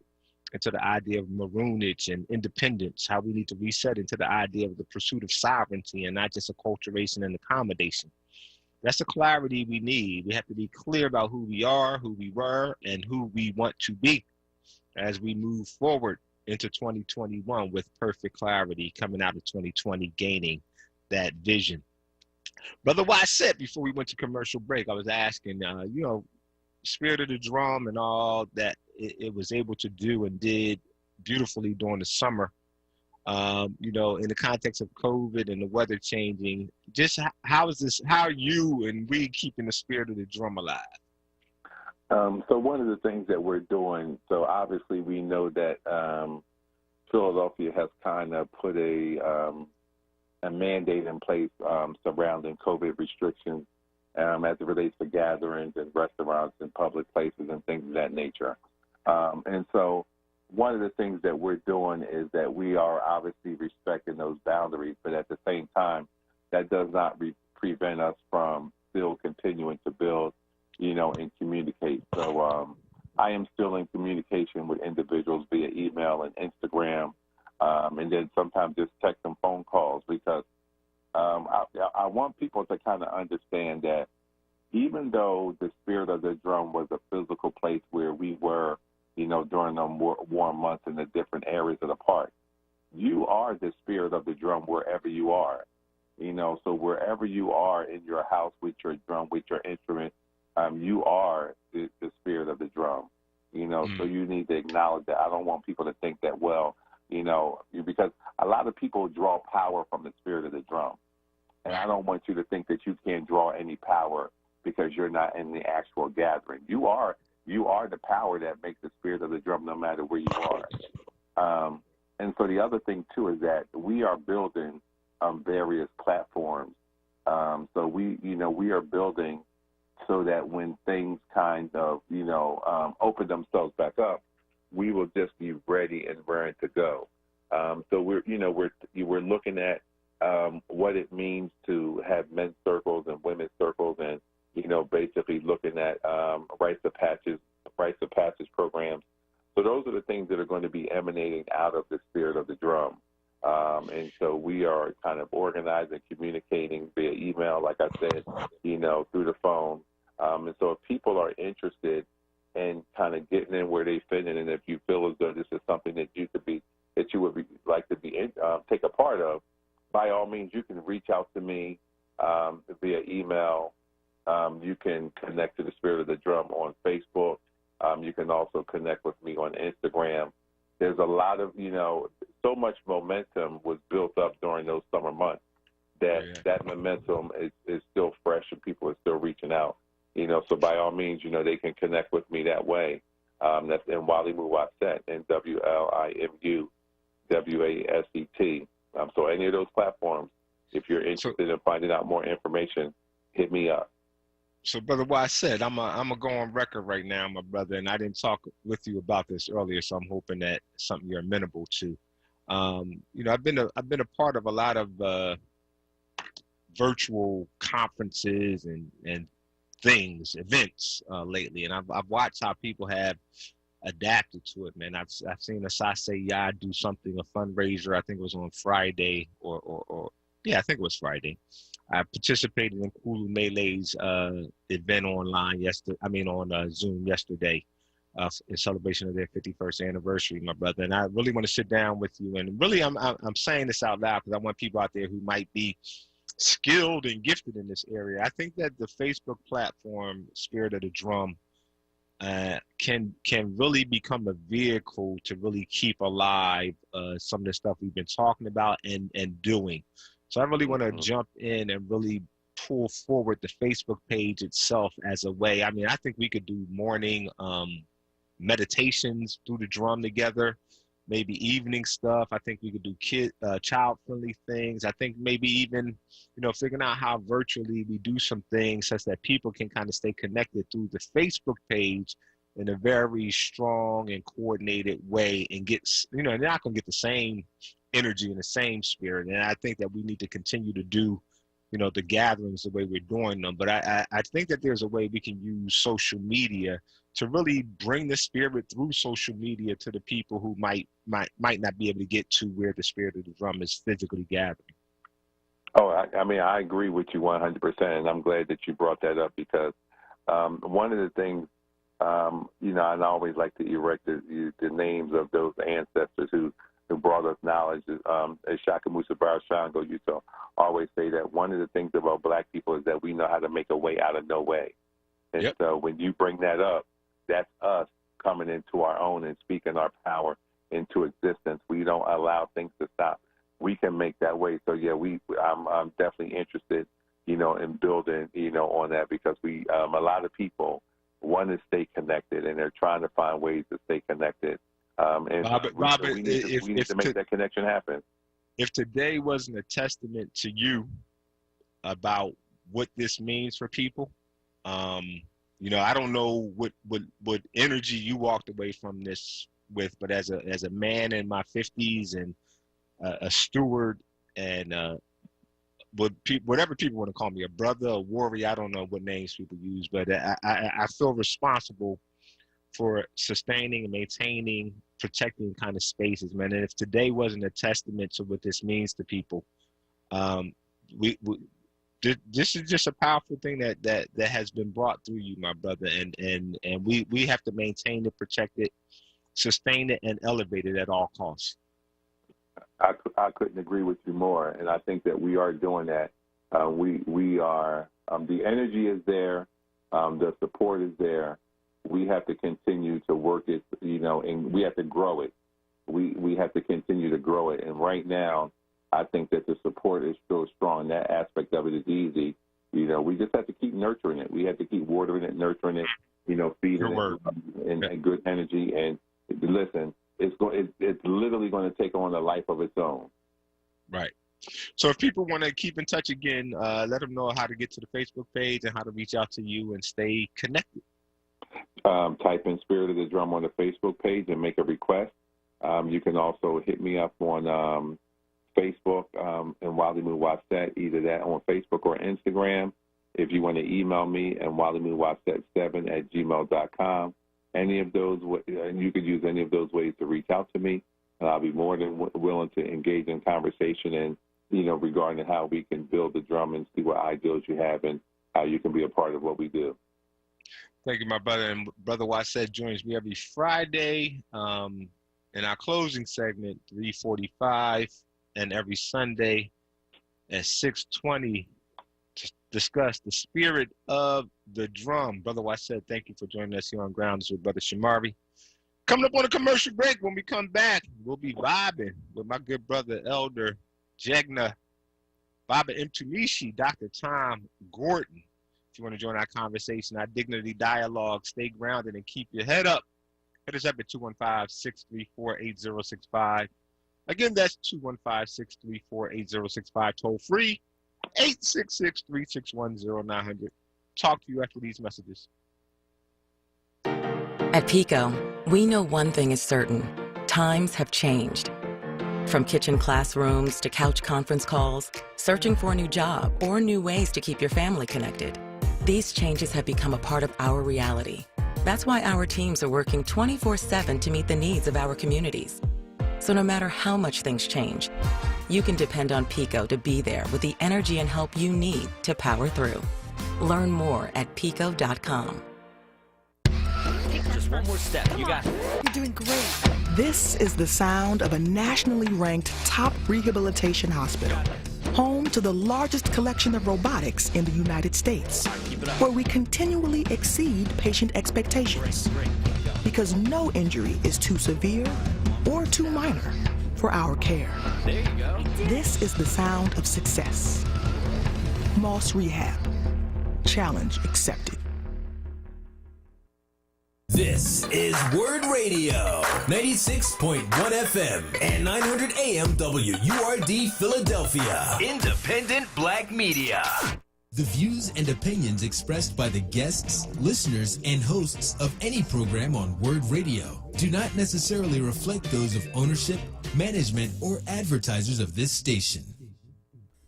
into the idea of maroonage and independence, how we need to reset into the idea of the pursuit of sovereignty and not just acculturation and accommodation. That's the clarity we need. We have to be clear about who we are, who we were, and who we want to be as we move forward into 2021 with perfect clarity, coming out of 2020, gaining that vision. Brother Wyatt, before we went to commercial break, I was asking, Spirit of the Drum and all that it was able to do and did beautifully during the summer, in the context of COVID and the weather changing, just how are you and we keeping the Spirit of the Drum alive? So one of the things that we're doing, so obviously we know that Philadelphia has kind of put a mandate in place surrounding COVID restrictions as it relates to gatherings and restaurants and public places and things of that nature. And so one of the things that we're doing is that we are obviously respecting those boundaries, but at the same time, that does not prevent us from still continuing to build, and communicate. So I am still in communication with individuals via email and Instagram, and then sometimes just text and phone calls, because I want people to kind of understand that even though the Spirit of the Drum was a physical place where we were, during the warm months in the different areas of the park, you are the Spirit of the Drum wherever you are. So wherever you are in your house with your drum, with your instrument, you are the Spirit of the Drum. So you need to acknowledge that. I don't want people to think that, because a lot of people draw power from the Spirit of the Drum. And I don't want you to think that you can't draw any power because you're not in the actual gathering. You are the power that makes the Spirit of the Drum no matter where you are. And so the other thing, too, is that we are building various platforms. So we are building so that when things kind of, open themselves back up, we will just be ready and raring to go. So we're looking at what it means to have men's circles and women's circles, and basically looking at rites of passage programs. So those are the things that are going to be emanating out of the Spirit of the Drum. And so we are kind of organizing, communicating via email, like I said, through the phone. And so if people are interested in kind of getting in where they fit in, and if you feel as though this is something that you would like to take a part of, by all means, you can reach out to me via email. You can connect to the Spirit of the Drum on Facebook. You can also connect with me on Instagram. There's a lot of, so much momentum was built up during those summer months that momentum is still fresh and people are still reaching out. So by all means, they can connect with me that way. That's onWuWasset, NWLIMUWASET. So any of those platforms, if you're interested in finding out more information, hit me up. So, Brother Wyatt, I'm gonna go on record right now, my brother, and I didn't talk with you about this earlier, so I'm hoping that it's something you're amenable to. I've been a part of a lot of virtual conferences and events lately, and I've watched how people have adapted to it, man. I've seen Asase Ya do something, a fundraiser. I think it was on Friday, or I think it was Friday. I participated in Kulu Mele's event on Zoom yesterday in celebration of their 51st anniversary, my brother. And I really want to sit down with you. And really, I'm saying this out loud because I want people out there who might be skilled and gifted in this area. I think that the Facebook platform, Spirit of the Drum, can really become a vehicle to really keep alive some of the stuff we've been talking about and doing. So I really want to jump in and really pull forward the Facebook page itself as a way. I mean, I think we could do morning meditations through the drum together, maybe evening stuff. I think we could do child-friendly things. I think maybe even, figuring out how virtually we do some things such that people can kind of stay connected through the Facebook page in a very strong and coordinated way and get, they're not going to get the same energy and the same spirit. And I think that we need to continue to do, the gatherings the way we're doing them. But I think that there's a way we can use social media to really bring the spirit through social media to the people who might not be able to get to where the Spirit of the Drum is physically gathering. Oh, I agree with you 100%, and I'm glad that you brought that up because one of the things and I always like to erect the names of those ancestors who brought us knowledge. As Shaka Musa Bar Shango used to always say that one of the things about black people is that we know how to make a way out of no way. And so when you bring that up, that's us coming into our own and speaking our power into existence. We don't allow things to stop. We can make that way. So, yeah, I'm definitely interested, in building, on that, because a lot of people want to stay connected, and they're trying to find ways to stay connected. Robert, we need to make that connection happen. If today wasn't a testament to you about what this means for people, I don't know what energy you walked away from this with, but as a man in my 50s and a steward and whatever people want to call me, a brother, a warrior, I don't know what names people use, but I feel responsible for sustaining and maintaining, protecting kind of spaces, man. And if today wasn't a testament to what this means to people, this is just a powerful thing that has been brought through you, my brother, and we have to maintain it, protect it, sustain it, and elevate it at all costs. I couldn't agree with you more, and I think that we are doing that. We are. The energy is there, the support is there. We have to continue to work it, and we have to grow it. We have to continue to grow it, and right now, I think that the support is so strong. That aspect of it is easy. We just have to keep nurturing it. We have to keep watering it, nurturing it, feeding it and good energy. And listen, it's literally going to take on a life of its own. Right. So if people want to keep in touch again, let them know how to get to the Facebook page and how to reach out to you and stay connected. Type in Spirit of the Drum on the Facebook page and make a request. You can also hit me up on Facebook and Wally Muwaset, either that on Facebook or Instagram. If you want to email me, and wallymuwaset7@gmail.com. Any of those, and you could use any of those ways to reach out to me, and I'll be more than willing to engage in conversation and, regarding how we can build the drum and see what ideals you have and how you can be a part of what we do. Thank you, my brother. And Brother Waset joins me every Friday in our closing segment, 3:45, and every Sunday at 6:20 to discuss the spirit of the drum. Brother Waset, thank you for joining us here on Grounds with Brother Shamari. Coming up on a commercial break, when we come back, we'll be vibing with my good brother, Elder Jegna, Baba Mtumishi, Dr. Tom Gordon. If you want to join our conversation, our dignity dialogue, stay grounded and keep your head up, hit us up at 215-634-8065. Again, that's 215-634-8065, toll free, 866-361-0900. Talk to you after these messages. At PICO, we know one thing is certain. Times have changed. From kitchen classrooms to couch conference calls, searching for a new job, or new ways to keep your family connected. These changes have become a part of our reality. That's why our teams are working 24/7 to meet the needs of our communities. So no matter how much things change, you can depend on PICO to be there with the energy and help you need to power through. Learn more at pico.com. Just one more step. You got it. You're doing great. This is the sound of a nationally ranked top rehabilitation hospital, home to the largest collection of robotics in the United States, where we continually exceed patient expectations, because no injury is too severe or too minor for our care. There you go. This is the sound of success. Moss Rehab. Challenge accepted. This is WURD Radio, 96.1 FM and 900 AM WURD Philadelphia. Independent Black Media. The views and opinions expressed by the guests, listeners, and hosts of any program on WURD Radio do not necessarily reflect those of ownership, management, or advertisers of this station.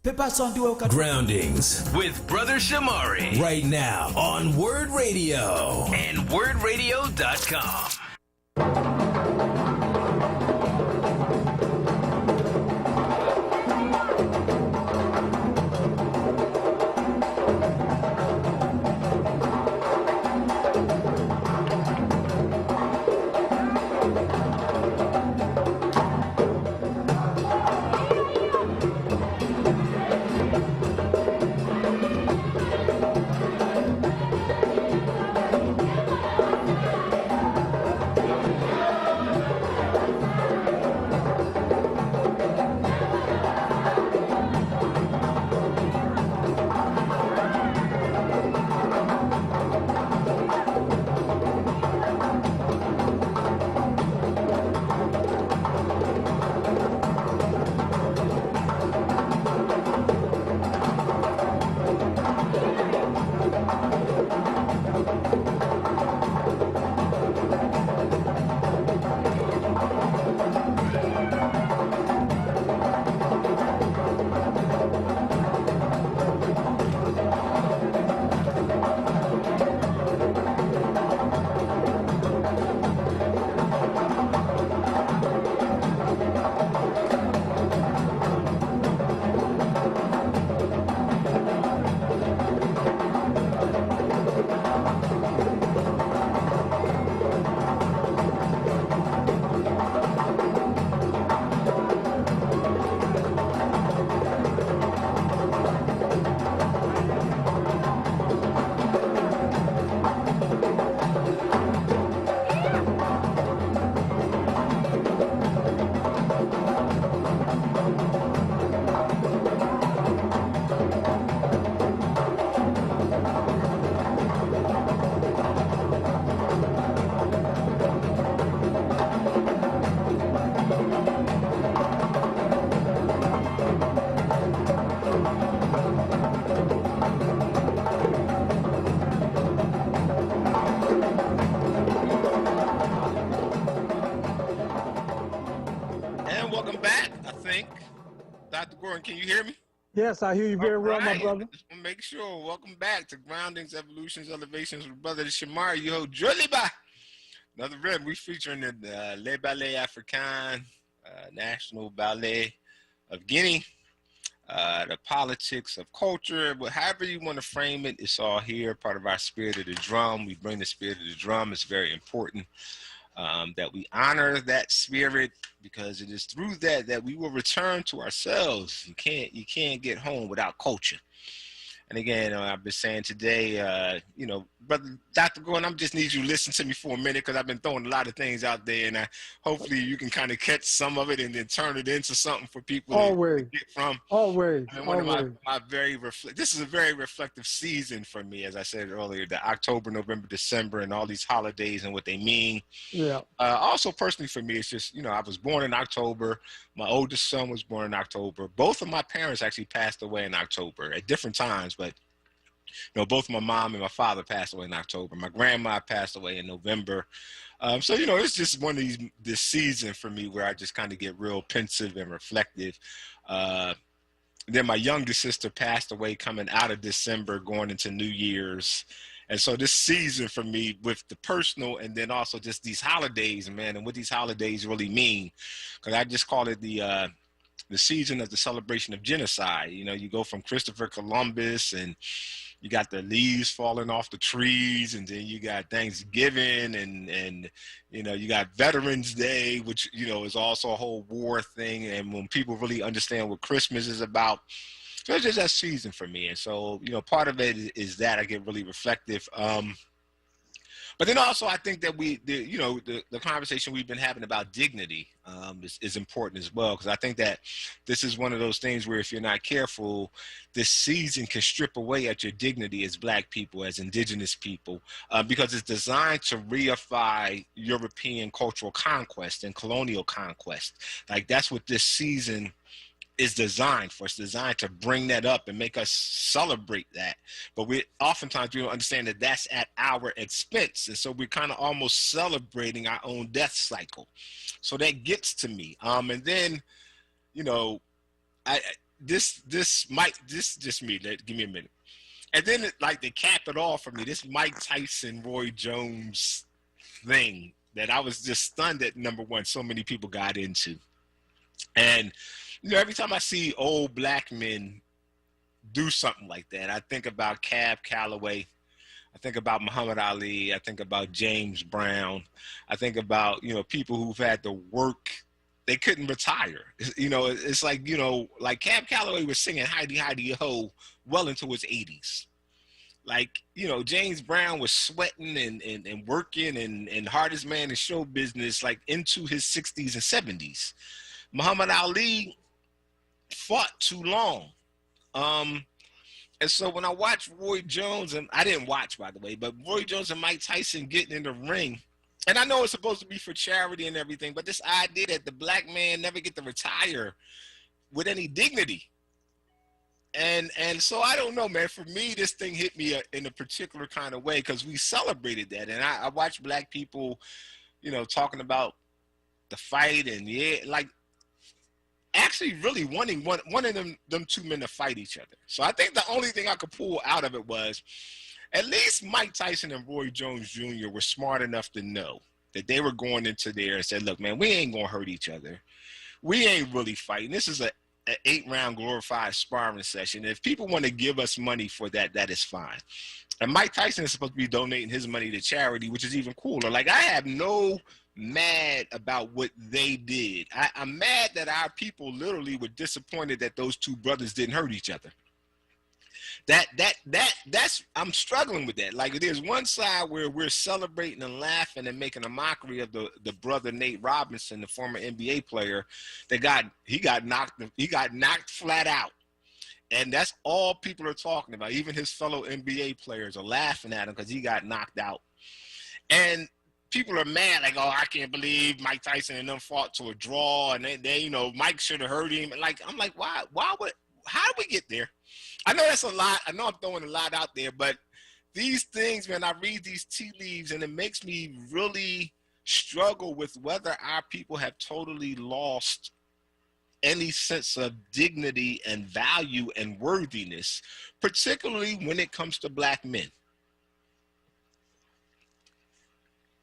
Groundings with Brother Shamari right now on WURD Radio and WURDRadio.com. welcome back, I think. Dr. Gordon, can you hear me? Yes, I hear you very well, my brother. Just want to make sure. Welcome back to Groundings, Evolutions, Elevations with Brother Shamari, yo, Joliba. Another rib, we featuring the Le Ballet Africain, National Ballet of Guinea, the politics of culture, but however you want to frame it, it's all here, part of our spirit of the drum. We bring the spirit of the drum. It's very important that we honor that spirit, because it is through that we will return to ourselves. You can't get home without culture. And again, I've been saying today, Brother Dr. Gordon, I just need you to listen to me for a minute, because I've been throwing a lot of things out there, and hopefully you can kind of catch some of it and then turn it into something for people to get from. Always. This is a very reflective season for me, as I said earlier, the October, November, December, and all these holidays and what they mean. Yeah. Also, personally for me, it's just, I was born in October. My oldest son was born in October. Both of my parents actually passed away in October at different times, but both my mom and my father passed away in October. My grandma passed away in November. So it's just one of this season for me where I just kind of get real pensive and reflective. Then my youngest sister passed away coming out of December, going into New Year's. And so this season for me, with the personal and then also just these holidays, man, and what these holidays really mean, because I just call it the season of the celebration of genocide. You go from Christopher Columbus, and you got the leaves falling off the trees, and then you got Thanksgiving, and you got Veterans Day, which is also a whole war thing. And when people really understand what Christmas is about, so it's just that season for me. And so part of it is that I get really reflective. But then also, I think that the conversation we've been having about dignity is important as well, because I think that this is one of those things where if you're not careful, this season can strip away at your dignity as Black people, as indigenous people, because it's designed to reify European cultural conquest and colonial conquest. Like, that's what this season is designed for. It's designed to bring that up and make us celebrate that. But oftentimes we don't understand that that's at our expense. And so we're kind of almost celebrating our own death cycle. So that gets to me. And then, this just me, give me a minute. And then to cap it off for me, this Mike Tyson, Roy Jones thing that I was just stunned at, number one, so many people got into. And every time I see old Black men do something like that, I think about Cab Calloway. I think about Muhammad Ali. I think about James Brown. I think about, people who've had to work. They couldn't retire. It's like, like Cab Calloway was singing Heidi Heidi Ho well into his 80s. Like, James Brown was sweating and working and hardest man in show business, like into his 60s and 70s. Muhammad Ali fought too long. And so when I watched Roy Jones, and I didn't watch, by the way, but Roy Jones and Mike Tyson getting in the ring, and I know it's supposed to be for charity and everything, but this idea that the Black man never get to retire with any dignity. And so I don't know, man. For me, this thing hit me in a particular kind of way, because we celebrated that. And I watched Black people, talking about the fight, and actually really wanting one of them two men to fight each other. So I think the only thing I could pull out of it was at least Mike Tyson and Roy Jones Jr. were smart enough to know that they were going into there and said, look, man, we ain't going to hurt each other. We ain't really fighting. This is an 8-round glorified sparring session. If people want to give us money for that, that is fine. And Mike Tyson is supposed to be donating his money to charity, which is even cooler. Like, I have no mad about what they did. I'm mad that our people literally were disappointed that those two brothers didn't hurt each other. That's I'm struggling with that. Like, there's one side where we're celebrating and laughing and making a mockery of the brother Nate Robinson, the former NBA player, that got knocked flat out. And that's all people are talking about. Even his fellow NBA players are laughing at him because he got knocked out. And people are mad, like, oh, I can't believe Mike Tyson and them fought to a draw, and they Mike should have hurt him. Like, I'm like, how did we get there? I know that's a lot. I know I'm throwing a lot out there, but these things, man, I read these tea leaves, and it makes me really struggle with whether our people have totally lost any sense of dignity and value and worthiness, particularly when it comes to Black men.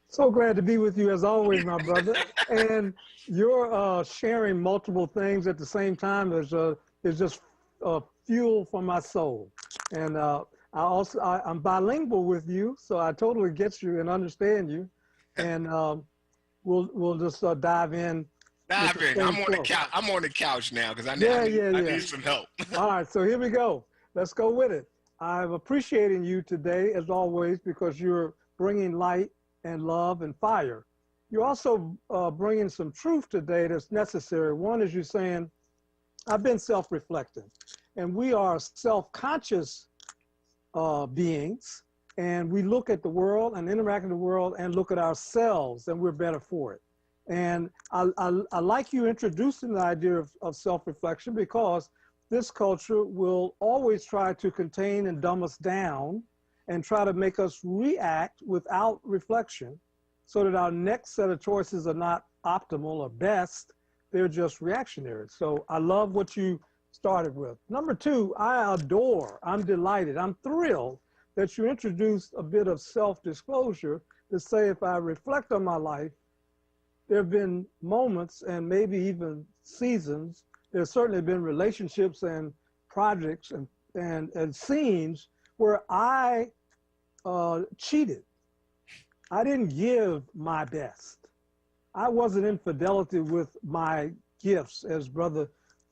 So glad to be with you as always, my brother. And you're sharing multiple things at the same time is just fuel for my soul. And I'm bilingual with you, so I totally get you and understand you. And we'll just dive in. Dive in. I'm on the couch. I'm on the couch now because I need some help. All right, so here we go. Let's go with it. I'm appreciating you today as always because you're bringing light and love and fire. You're also bringing some truth today that's necessary. One is you're saying, I've been self-reflecting, and we are self-conscious beings, and we look at the world and interact in the world and look at ourselves, and we're better for it. And I like you introducing the idea of self-reflection because this culture will always try to contain and dumb us down and try to make us react without reflection so that our next set of choices are not optimal or best, they're just reactionary. So I love what you started with. Number two, I'm delighted, I'm thrilled that you introduced a bit of self-disclosure to say if I reflect on my life, there have been moments and maybe even seasons, there's certainly been relationships and projects and scenes where I cheated. I didn't give my best. I wasn't in fidelity with my gifts, as Brother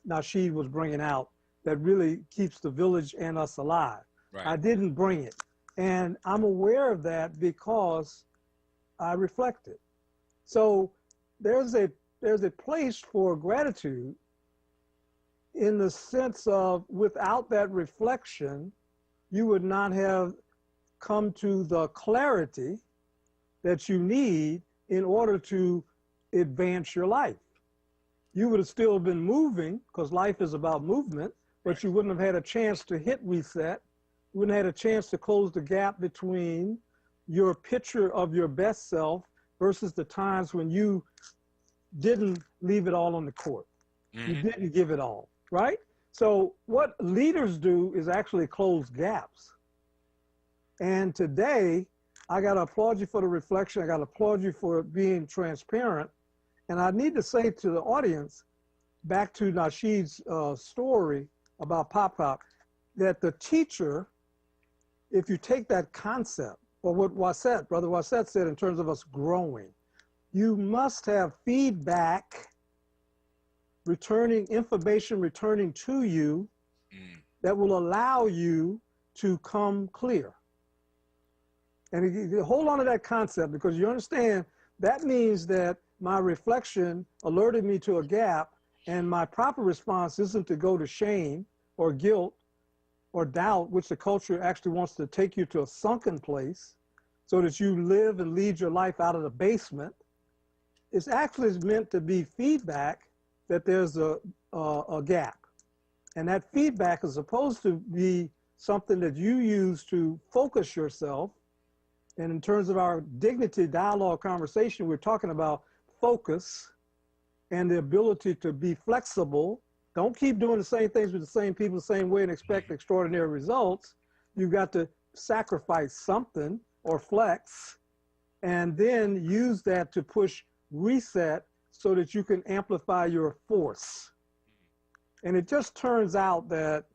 Nasheed was bringing out, that really keeps the village and us alive. Right. I didn't bring it. And I'm aware of that because I reflected. So there's a place for gratitude in the sense of without that reflection, you would not have come to the clarity that you need in order to advance your life. You would have still been moving because life is about movement, but you wouldn't have had a chance to hit reset. You wouldn't have had a chance to close the gap between your picture of your best self versus the times when you didn't leave it all on the court. Mm-hmm. You didn't give it all, right? So what leaders do is actually close gaps. And today, I got to applaud you for the reflection. I got to applaud you for being transparent. And I need to say to the audience, back to Nasheed's story about Pop Pop, that the teacher, if you take that concept, or what Brother Wasset said in terms of us growing, you must have feedback, information returning to you that will allow you to come clear. And you hold on to that concept because you understand that means that my reflection alerted me to a gap and my proper response isn't to go to shame or guilt or doubt, which the culture actually wants to take you to a sunken place so that you live and lead your life out of the basement. It's actually meant to be feedback that there's a gap. And that feedback is supposed to be something that you use to focus yourself. And in terms of our dignity dialogue conversation, we're talking about focus and the ability to be flexible. Don't keep doing the same things with the same people the same way and expect extraordinary results. You've got to sacrifice something or flex and then use that to push reset so that you can amplify your force. And it just turns out that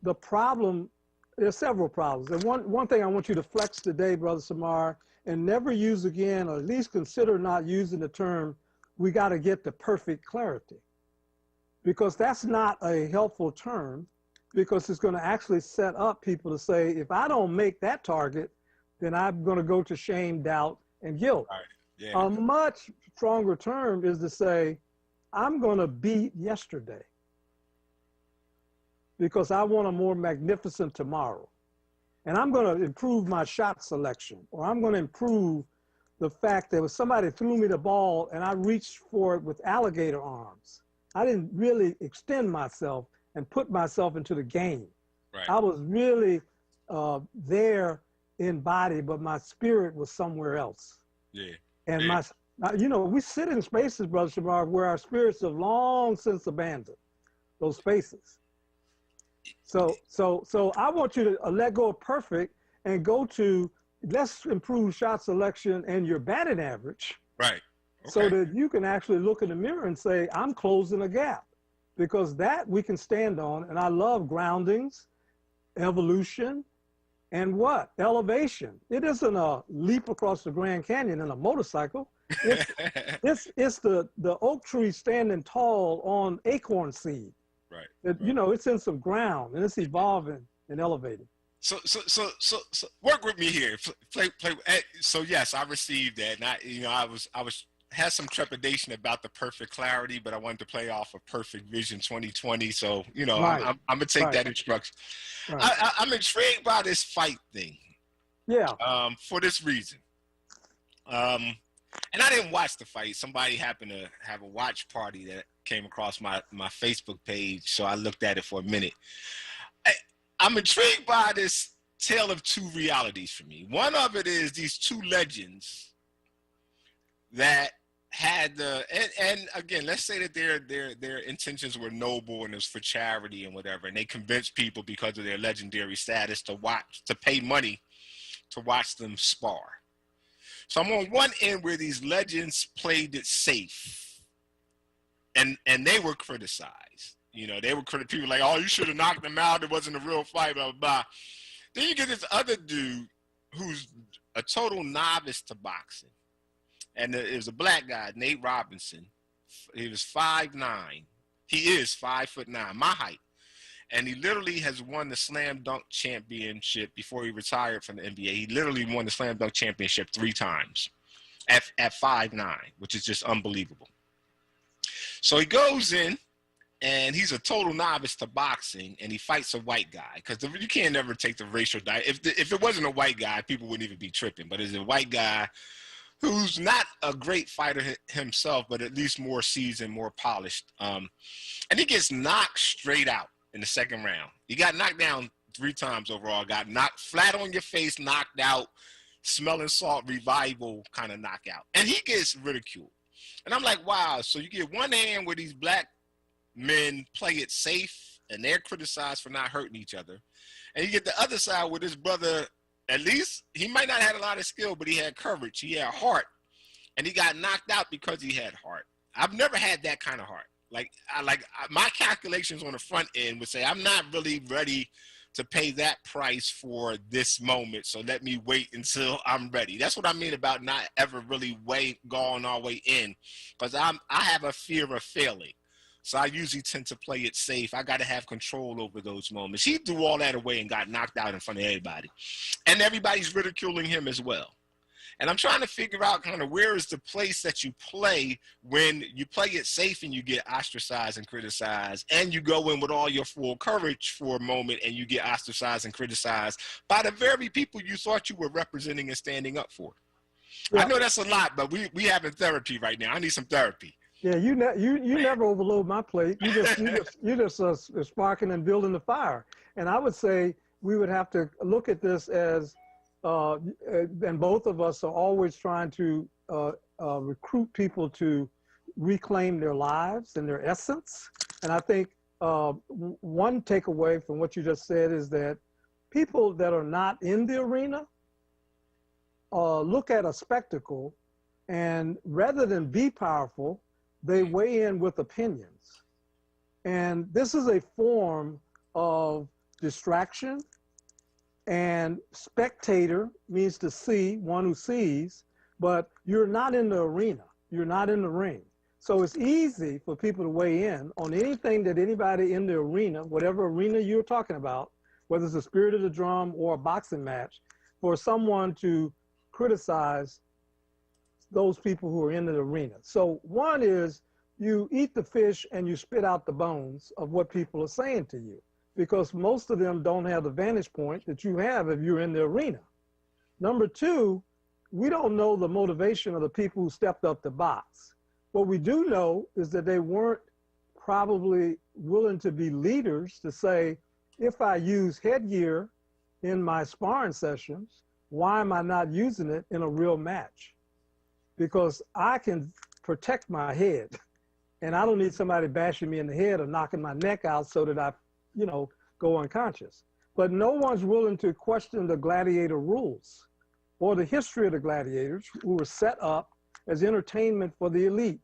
the problem, there's several problems. And one thing I want you to flex today, Brother Samar, and never use again, or at least consider not using the term, we got to get to perfect clarity. Because that's not a helpful term, because it's going to actually set up people to say, if I don't make that target, then I'm going to go to shame, doubt, and guilt. Right. Yeah. A much stronger term is to say, I'm going to beat yesterday because I want a more magnificent tomorrow. And I'm going to improve my shot selection, or I'm going to improve the fact that if somebody threw me the ball and I reached for it with alligator arms, I didn't really extend myself and put myself into the game. Right. I was really there in body, but my spirit was somewhere else. Yeah. And Now, you know, we sit in spaces, Brother Shamar, where our spirits have long since abandoned those spaces. So I want you to let go of perfect and go to, let's improve shot selection and your batting average. Right. Okay. So that you can actually look in the mirror and say, I'm closing a gap, because that we can stand on. And I love groundings, evolution, and what? Elevation. It isn't a leap across the Grand Canyon in a motorcycle. It's the oak tree standing tall on acorn seed. Right. You know, it's in some ground and it's evolving and elevating. So work with me here. Play. So yes, I received that, and I had some trepidation about the perfect clarity, but I wanted to play off of Perfect Vision 2020. So Right. I'm gonna take that instruction. Right. I'm intrigued by this fight thing. Yeah. For this reason. And I didn't watch the fight. Somebody happened to have a watch party that came across my Facebook page, so I looked at it for a minute. I'm intrigued by this tale of two realities for me. One of it is these two legends that had and again, let's say that their intentions were noble and it was for charity and whatever, and they convinced people because of their legendary status to pay money to watch them spar. So I'm on one end where these legends played it safe, and they were criticized. They were people like, oh, you should have knocked them out. It wasn't a real fight, blah, blah, blah. Then you get this other dude who's a total novice to boxing. And it was a black guy, Nate Robinson. He was 5'9". He is 5'9", my height. And he literally has won the slam dunk championship before he retired from the NBA. He literally won the slam dunk championship 3 times at 5'9", which is just unbelievable. So he goes in, and he's a total novice to boxing, and he fights a white guy, because you can't never take the racial if it wasn't a white guy, people wouldn't even be tripping. But it's a white guy who's not a great fighter himself, but at least more seasoned, more polished. And he gets knocked straight out in the second round. He got knocked down 3 times overall, got knocked flat on your face, knocked out, smelling salt, revival kind of knockout. And he gets ridiculed. And I'm like, wow, so you get one hand where these black men play it safe and they're criticized for not hurting each other. And you get the other side where this brother, at least he might not have had a lot of skill, but he had courage, he had heart, and he got knocked out because he had heart. I've never had that kind of heart. My calculations on the front end would say I'm not really ready to pay that price for this moment, so let me wait until I'm ready. That's what I mean about not ever really going all the way in, because I have a fear of failing. So I usually tend to play it safe. I got to have control over those moments. He threw all that away and got knocked out in front of everybody. And everybody's ridiculing him as well. And I'm trying to figure out kind of where is the place that you play when you play it safe and you get ostracized and criticized, and you go in with all your full courage for a moment and you get ostracized and criticized by the very people you thought you were representing and standing up for. Yeah. I know that's a lot, but we having therapy right now. I need some therapy. Yeah, you never overload my plate. You just sparking and building the fire. And I would say we would have to look at this as, and both of us are always trying to recruit people to reclaim their lives and their essence. And I think one takeaway from what you just said is that people that are not in the arena look at a spectacle, and rather than be powerful, they weigh in with opinions. And this is a form of distraction, and spectator means to see, one who sees, but you're not in the arena, you're not in the ring. So it's easy for people to weigh in on anything that anybody in the arena, whatever arena you're talking about, whether it's the Spirit of the Drum or a boxing match, for someone to criticize those people who are in the arena. So one is you eat the fish and you spit out the bones of what people are saying to you, because most of them don't have the vantage point that you have if you're in the arena. Number 2, we don't know the motivation of the people who stepped up to box. What we do know is that they weren't probably willing to be leaders to say, if I use headgear in my sparring sessions, why am I not using it in a real match? because I can protect my head, and I don't need somebody bashing me in the head or knocking my neck out so that I, go unconscious. But no one's willing to question the gladiator rules or the history of the gladiators who were set up as entertainment for the elite.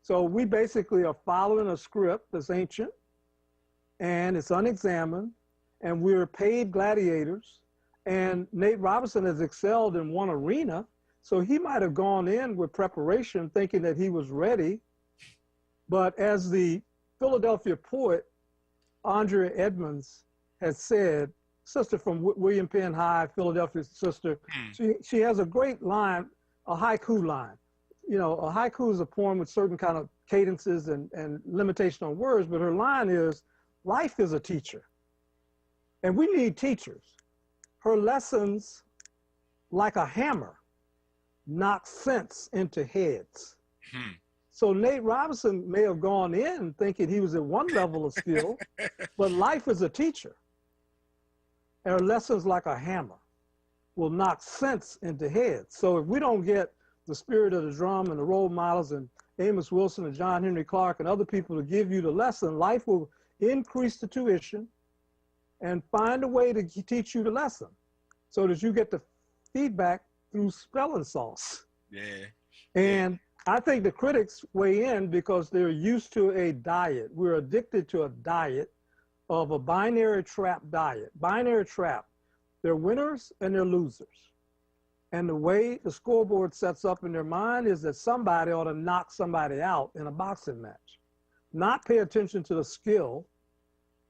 So we basically are following a script that's ancient and it's unexamined, and we're paid gladiators. And Nate Robinson has excelled in one arena, so he might have gone in with preparation thinking that he was ready. But as the Philadelphia poet, Andrea Edmonds, has said, sister from William Penn High, Philadelphia sister, she has a great line, a haiku line. A haiku is a poem with certain kind of cadences and limitation on words, but her line is, life is a teacher, and we need teachers. Her lessons, like a hammer, knock sense into heads. So Nate Robinson may have gone in thinking he was at one level of skill, but life is a teacher. Her lessons, like a hammer, will knock sense into heads. So if we don't get the spirit of the drum and the role models and Amos Wilson and John Henry Clark and other people to give you the lesson, life will increase the tuition and find a way to teach you the lesson so that you get the feedback through spelling sauce. Yeah. And I think the critics weigh in because they're used to a diet. We're addicted to a diet of a binary trap diet. Binary trap, they're winners and they're losers. And the way the scoreboard sets up in their mind is that somebody ought to knock somebody out in a boxing match. Not pay attention to the skill,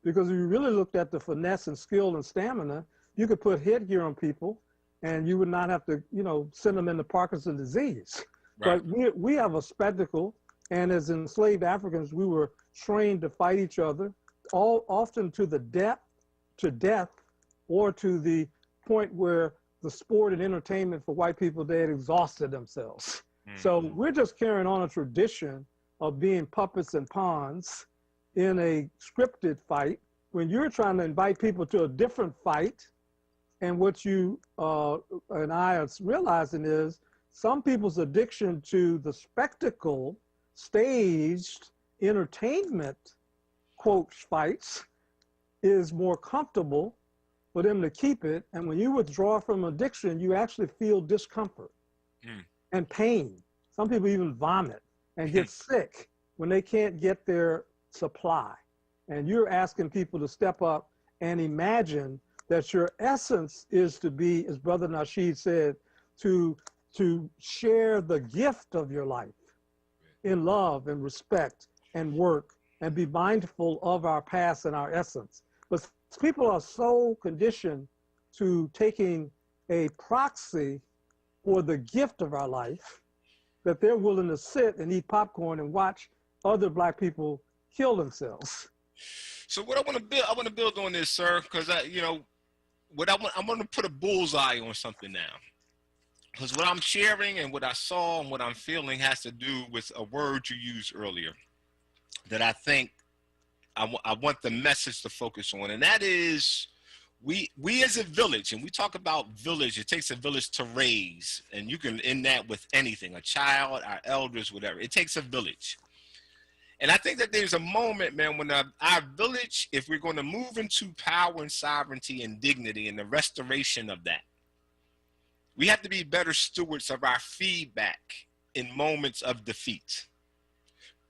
because if you really looked at the finesse and skill and stamina, you could put headgear on people and you would not have to, send them into Parkinson's disease. Right. But we have a spectacle, and as enslaved Africans, we were trained to fight each other, all often to death, or to the point where the sport and entertainment for white people, they had exhausted themselves. So we're just carrying on a tradition of being puppets and pawns in a scripted fight when you're trying to invite people to a different fight. And what you and I are realizing is some people's addiction to the spectacle, staged entertainment, quote, fights, is more comfortable for them to keep it. And when you withdraw from addiction, you actually feel discomfort and pain. Some people even vomit and get sick when they can't get their supply. And you're asking people to step up and imagine that your essence is to be, as Brother Nasheed said, to share the gift of your life in love and respect and work and be mindful of our past and our essence. But people are so conditioned to taking a proxy for the gift of our life that they're willing to sit and eat popcorn and watch other Black people kill themselves. So what I want to build on this, sir, because I'm going to put a bullseye on something now. Because what I'm sharing and what I saw and what I'm feeling has to do with a word you used earlier that I think I want the message to focus on. And that is we as a village, and we talk about village, it takes a village to raise. And you can end that with anything, a child, our elders, whatever. It takes a village. And I think that there's a moment, man, when our village, if we're going to move into power and sovereignty and dignity and the restoration of that, we have to be better stewards of our feedback in moments of defeat,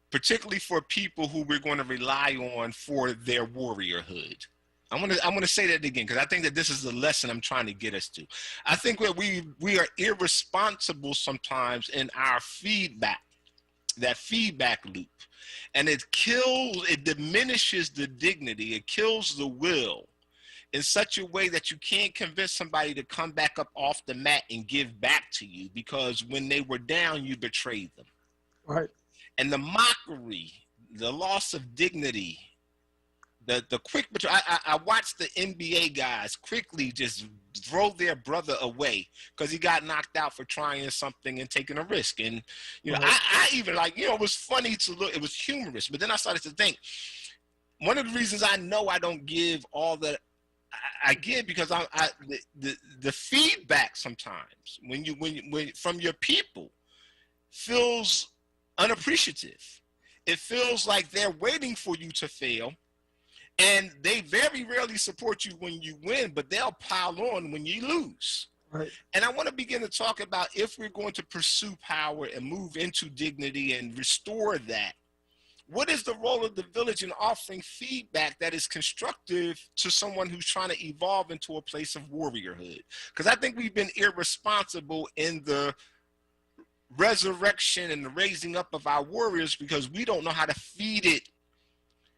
particularly for people who we're going to rely on for their warriorhood. I'm going to say that again, because I think that this is the lesson I'm trying to get us to. I think that we are irresponsible sometimes in our feedback, that feedback loop. And it diminishes the dignity, it kills the will in such a way that you can't convince somebody to come back up off the mat and give back to you, because when they were down, you betrayed them. Right. And the mockery, the loss of dignity, the quick betrayal. I watched the NBA guys quickly just throw their brother away because he got knocked out for trying something and taking a risk. And, I even it was funny to look, it was humorous, but then I started to think, one of the reasons I know I don't give all that I give, because the feedback sometimes when from your people, feels unappreciative. It feels like they're waiting for you to fail, and they very rarely support you when you win, but they'll pile on when you lose. Right. And I want to begin to talk about, if we're going to pursue power and move into dignity and restore that, what is the role of the village in offering feedback that is constructive to someone who's trying to evolve into a place of warriorhood? Because I think we've been irresponsible in the resurrection and the raising up of our warriors because we don't know how to feed it.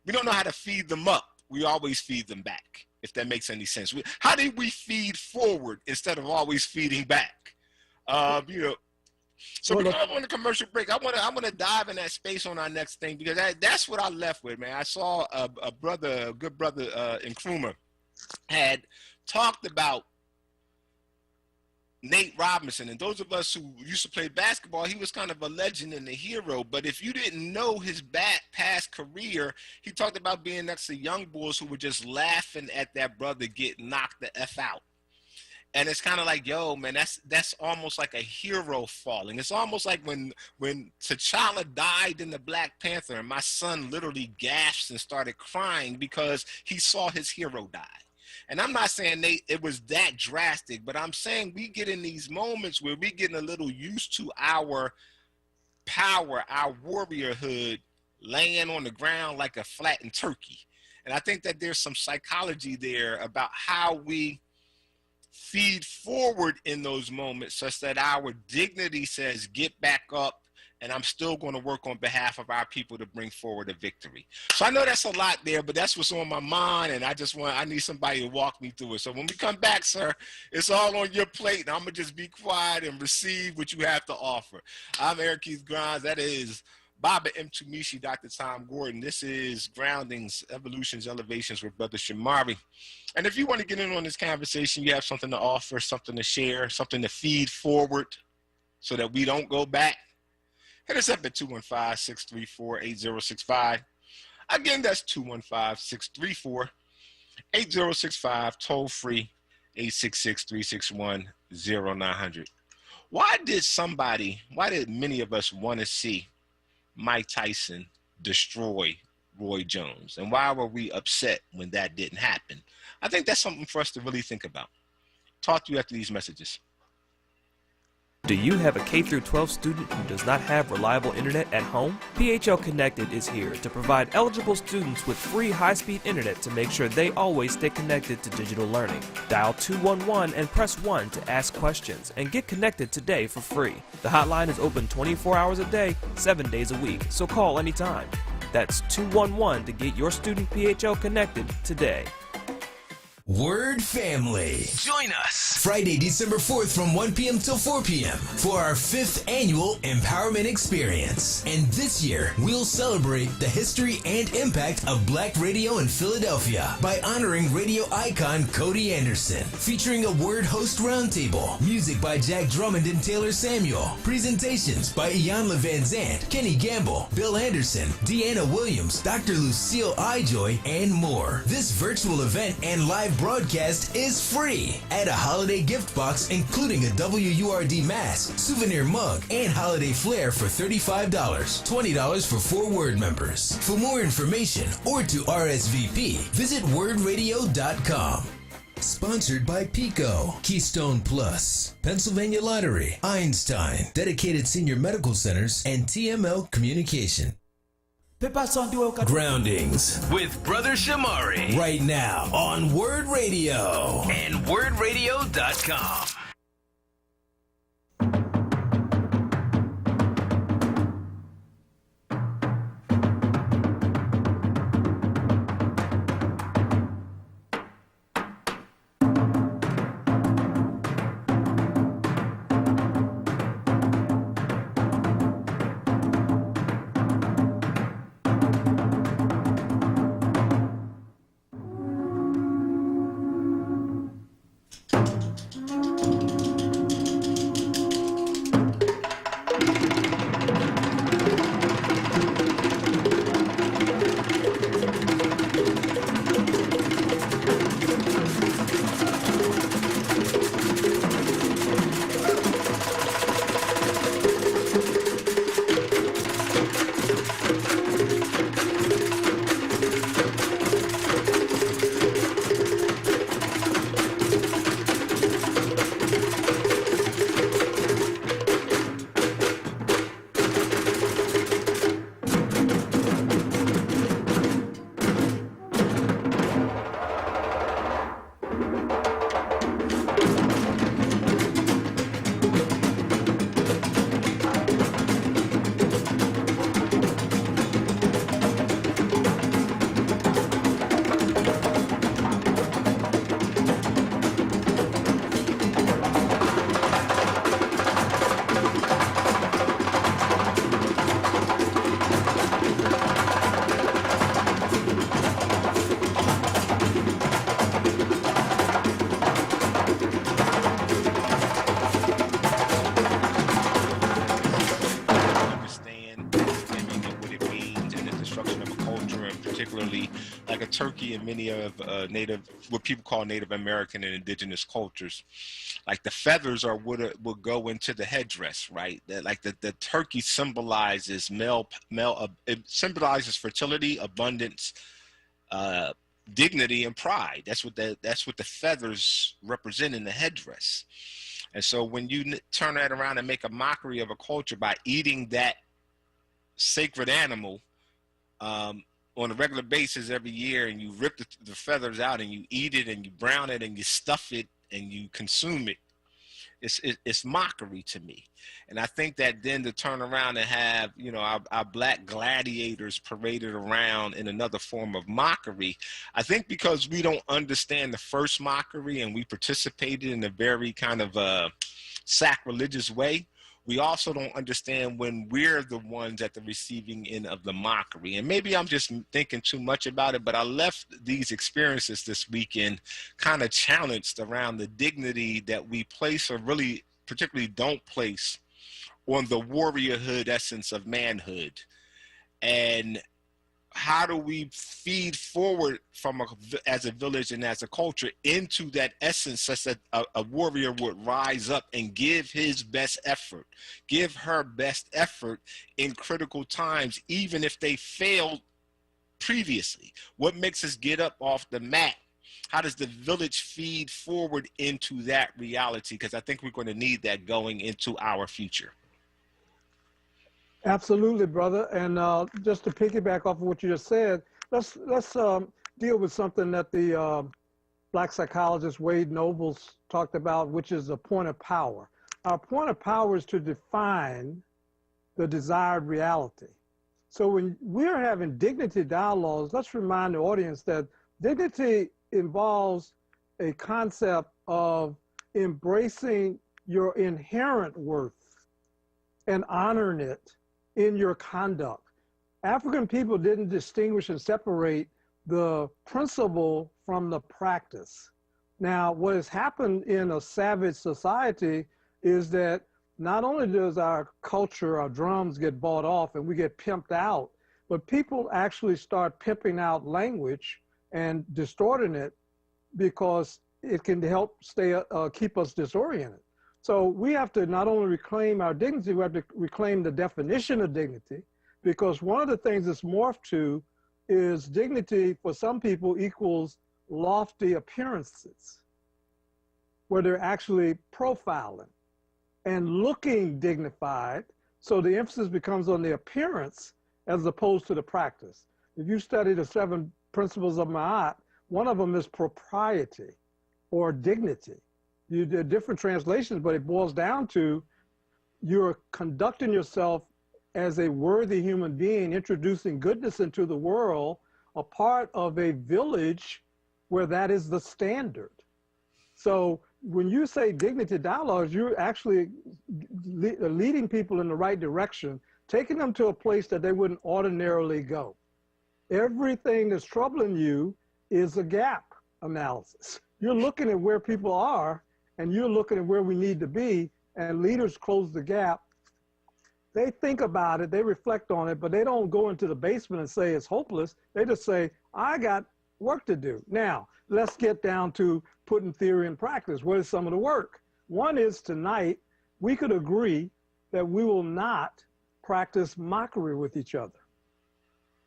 We don't know how to feed them up. We always feed them back, if that makes any sense. How do we feed forward instead of always feeding back? So we're going on the commercial break. I want to dive in that space on our next thing, because that's what I left with, man. I saw a good brother in Nkrumah had talked about Nate Robinson, and those of us who used to play basketball, he was kind of a legend and a hero. But if you didn't know his past career, he talked about being next to young boys who were just laughing at that brother get knocked the F out. And it's kind of like, yo, man, that's almost like a hero falling. It's almost like when T'Challa died in the Black Panther, and my son literally gasped and started crying because he saw his hero die. And I'm not saying it was that drastic, but I'm saying we get in these moments where we're getting a little used to our power, our warriorhood, laying on the ground like a flattened turkey. And I think that there's some psychology there about how we feed forward in those moments, such that our dignity says, get back up, and I'm still going to work on behalf of our people to bring forward a victory. So I know that's a lot there, but that's what's on my mind, and I need somebody to walk me through it. So when we come back, sir, it's all on your plate, and I'm going to just be quiet and receive what you have to offer. I'm Eric Keith Grimes. That is Baba M. Tumishi, Dr. Tom Gordon. This is Groundings, Evolutions, Elevations with Brother Shamari. And if you want to get in on this conversation, you have something to offer, something to share, something to feed forward so that we don't go back, hit us up at 215-634-8065. Again, that's 215-634-8065, toll free, 866-361-0900. Why did many of us want to see Mike Tyson destroy Roy Jones? And why were we upset when that didn't happen? I think that's something for us to really think about. Talk to you after these messages. Do you have a K-12 student who does not have reliable internet at home? PHL Connected is here to provide eligible students with free high-speed internet to make sure they always stay connected to digital learning. Dial 211 and press 1 to ask questions and get connected today for free. The hotline is open 24 hours a day, 7 days a week, so call anytime. That's 211 to get your student PHL connected today. Word family. Join us Friday, December 4th from 1 p.m. till 4 p.m. for our 5th annual Empowerment Experience. And this year, we'll celebrate the history and impact of Black radio in Philadelphia by honoring radio icon Cody Anderson, featuring a Word host roundtable, music by Jack Drummond and Taylor Samuel, presentations by Iyanla Van Zandt, Kenny Gamble, Bill Anderson, Deanna Williams, Dr. Lucille Ijoy, and more. This virtual event and live broadcast is free. Add a holiday gift box including a WURD mask, souvenir mug, and holiday flair for $35, $20 for 4 Word members. For more information or to RSVP, visit wordradio.com. Sponsored by Pico, Keystone Plus, Pennsylvania Lottery, Einstein, Dedicated Senior Medical Centers, and TML Communication. Groundings with Brother Shamari right now on Word Radio and wordradio.com. particularly like a turkey in many of what people call Native American and indigenous cultures. Like the feathers are what will go into the headdress, right? Like the turkey symbolizes it symbolizes fertility, abundance, dignity, and pride. That's what the feathers represent in the headdress. And so when you turn that around and make a mockery of a culture by eating that sacred animal on a regular basis every year, and you rip the feathers out and you eat it and you brown it and you stuff it and you consume it, it's mockery to me. And I think that then to turn around and have, you know, our black gladiators paraded around in another form of mockery, I think because we don't understand the first mockery and we participated in a very kind of sacrilegious way, we also don't understand when we're the ones at the receiving end of the mockery. And maybe I'm just thinking too much about it, but I left these experiences this weekend kind of challenged around the dignity that we place, or really particularly don't place, on the warriorhood essence of manhood. And how do we feed forward as a village and as a culture into that essence, such that a warrior would rise up and give his best effort, give her best effort in critical times, even if they failed previously? What makes us get up off the mat? How does the village feed forward into that reality? Because I think we're going to need that going into our future. Absolutely, brother. And just to piggyback off of what you just said, let's deal with something that the black psychologist Wade Nobles talked about, which is a point of power. Our point of power is to define the desired reality. So when we're having dignity dialogues, let's remind the audience that dignity involves a concept of embracing your inherent worth and honoring it in your conduct. African people didn't distinguish and separate the principle from the practice. Now, what has happened in a savage society is that not only does our culture, our drums get bought off and we get pimped out, but people actually start pimping out language and distorting it because it can help keep us disoriented. So we have to not only reclaim our dignity, we have to reclaim the definition of dignity, because one of the things it's morphed to is dignity for some people equals lofty appearances, where they're actually profiling and looking dignified. So the emphasis becomes on the appearance as opposed to the practice. If you study the 7 principles of Ma'at, one of them is propriety or dignity. You did different translations, but it boils down to you're conducting yourself as a worthy human being, introducing goodness into the world, a part of a village where that is the standard. So when you say dignity dialogues, you're actually leading people in the right direction, taking them to a place that they wouldn't ordinarily go. Everything that's troubling you is a gap analysis. You're looking at where people are, and you're looking at where we need to be, and leaders close the gap. They think about it, they reflect on it, but they don't go into the basement and say it's hopeless. They just say, I got work to do. Now, let's get down to putting theory in practice. What is some of the work? One is tonight, we could agree that we will not practice mockery with each other,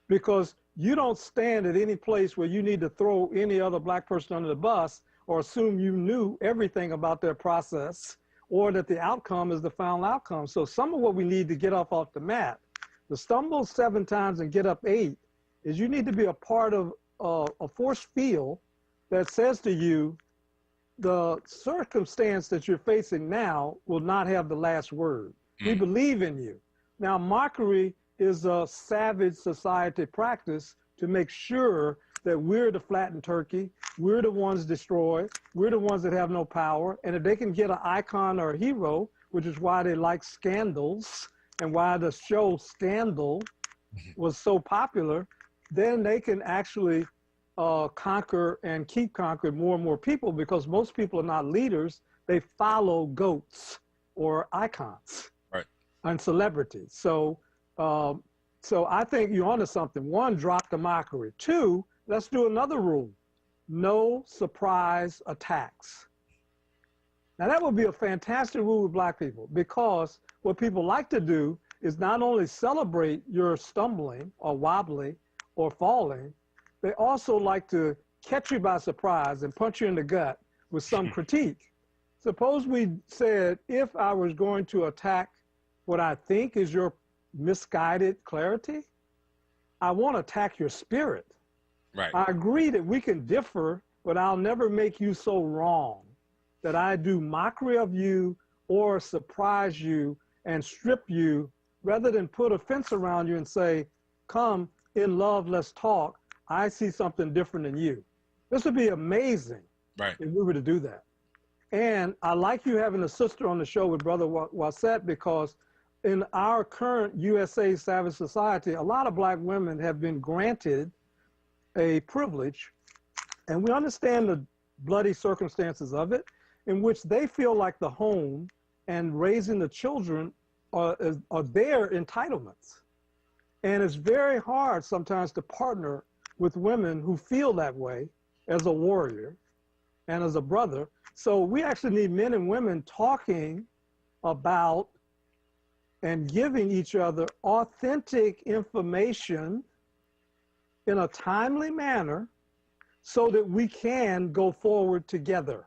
because you don't stand at any place where you need to throw any other black person under the bus or assume you knew everything about their process, or that the outcome is the final outcome. So some of what we need to get off the mat, to stumble 7 times and get up 8, is you need to be a part of a force field that says to you, the circumstance that you're facing now will not have the last word. We believe in you. Now, mockery is a savage society practice to make sure that we're the flattened turkey, we're the ones destroyed, we're the ones that have no power, and if they can get an icon or a hero, which is why they like Scandals and why the show Scandal was so popular, then they can actually conquer and keep conquering more and more people, because most people are not leaders, they follow goats or icons and celebrities. So So I think you're onto something. One, drop the mockery. Two, let's do another rule. No surprise attacks. Now that would be a fantastic rule with black people, because what people like to do is not only celebrate your stumbling or wobbling or falling, they also like to catch you by surprise and punch you in the gut with some critique. Suppose we said, if I was going to attack what I think is your misguided clarity, I want to attack your spirit. Right. I agree that we can differ, but I'll never make you so wrong that I do mockery of you or surprise you and strip you, rather than put a fence around you and say, come in love, let's talk. I see something different than you. This would be amazing if we were to do that. And I like you having a sister on the show with Brother Wasset, because in our current USA Savage Society, a lot of black women have been granted a privilege, and we understand the bloody circumstances of it, in which they feel like the home and raising the children are their entitlements. And it's very hard sometimes to partner with women who feel that way as a warrior and as a brother. So we actually need men and women talking about and giving each other authentic information in a timely manner so that we can go forward together.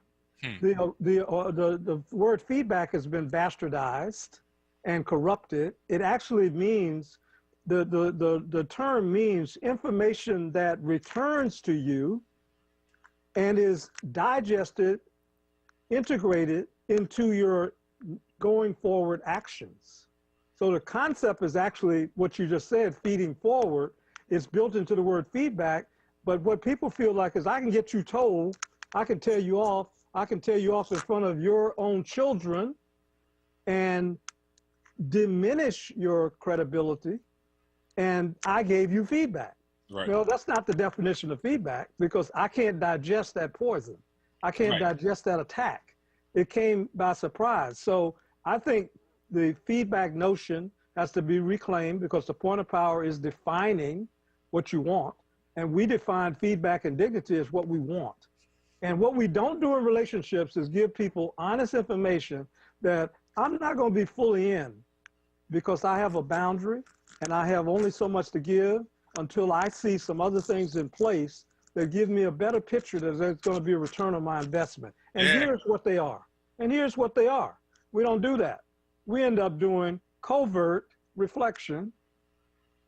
The word feedback has been bastardized and corrupted. It actually means, the term means information that returns to you and is digested, integrated into your going forward actions. So the concept is actually what you just said, feeding forward. It's built into the word feedback, but what people feel like is, I can get you told, I can tell you off, I can tell you off in front of your own children and diminish your credibility, and I gave you feedback. Right. No, that's not the definition of feedback, because I can't digest that poison. I can't digest that attack. It came by surprise. So I think the feedback notion has to be reclaimed, because the point of power is defining what you want. And we define feedback and dignity as what we want. And what we don't do in relationships is give people honest information that I'm not going to be fully in, because I have a boundary and I have only so much to give until I see some other things in place that give me a better picture that there's going to be a return on my investment. And here's what they are. And here's what they are. We don't do that. We end up doing covert reflection,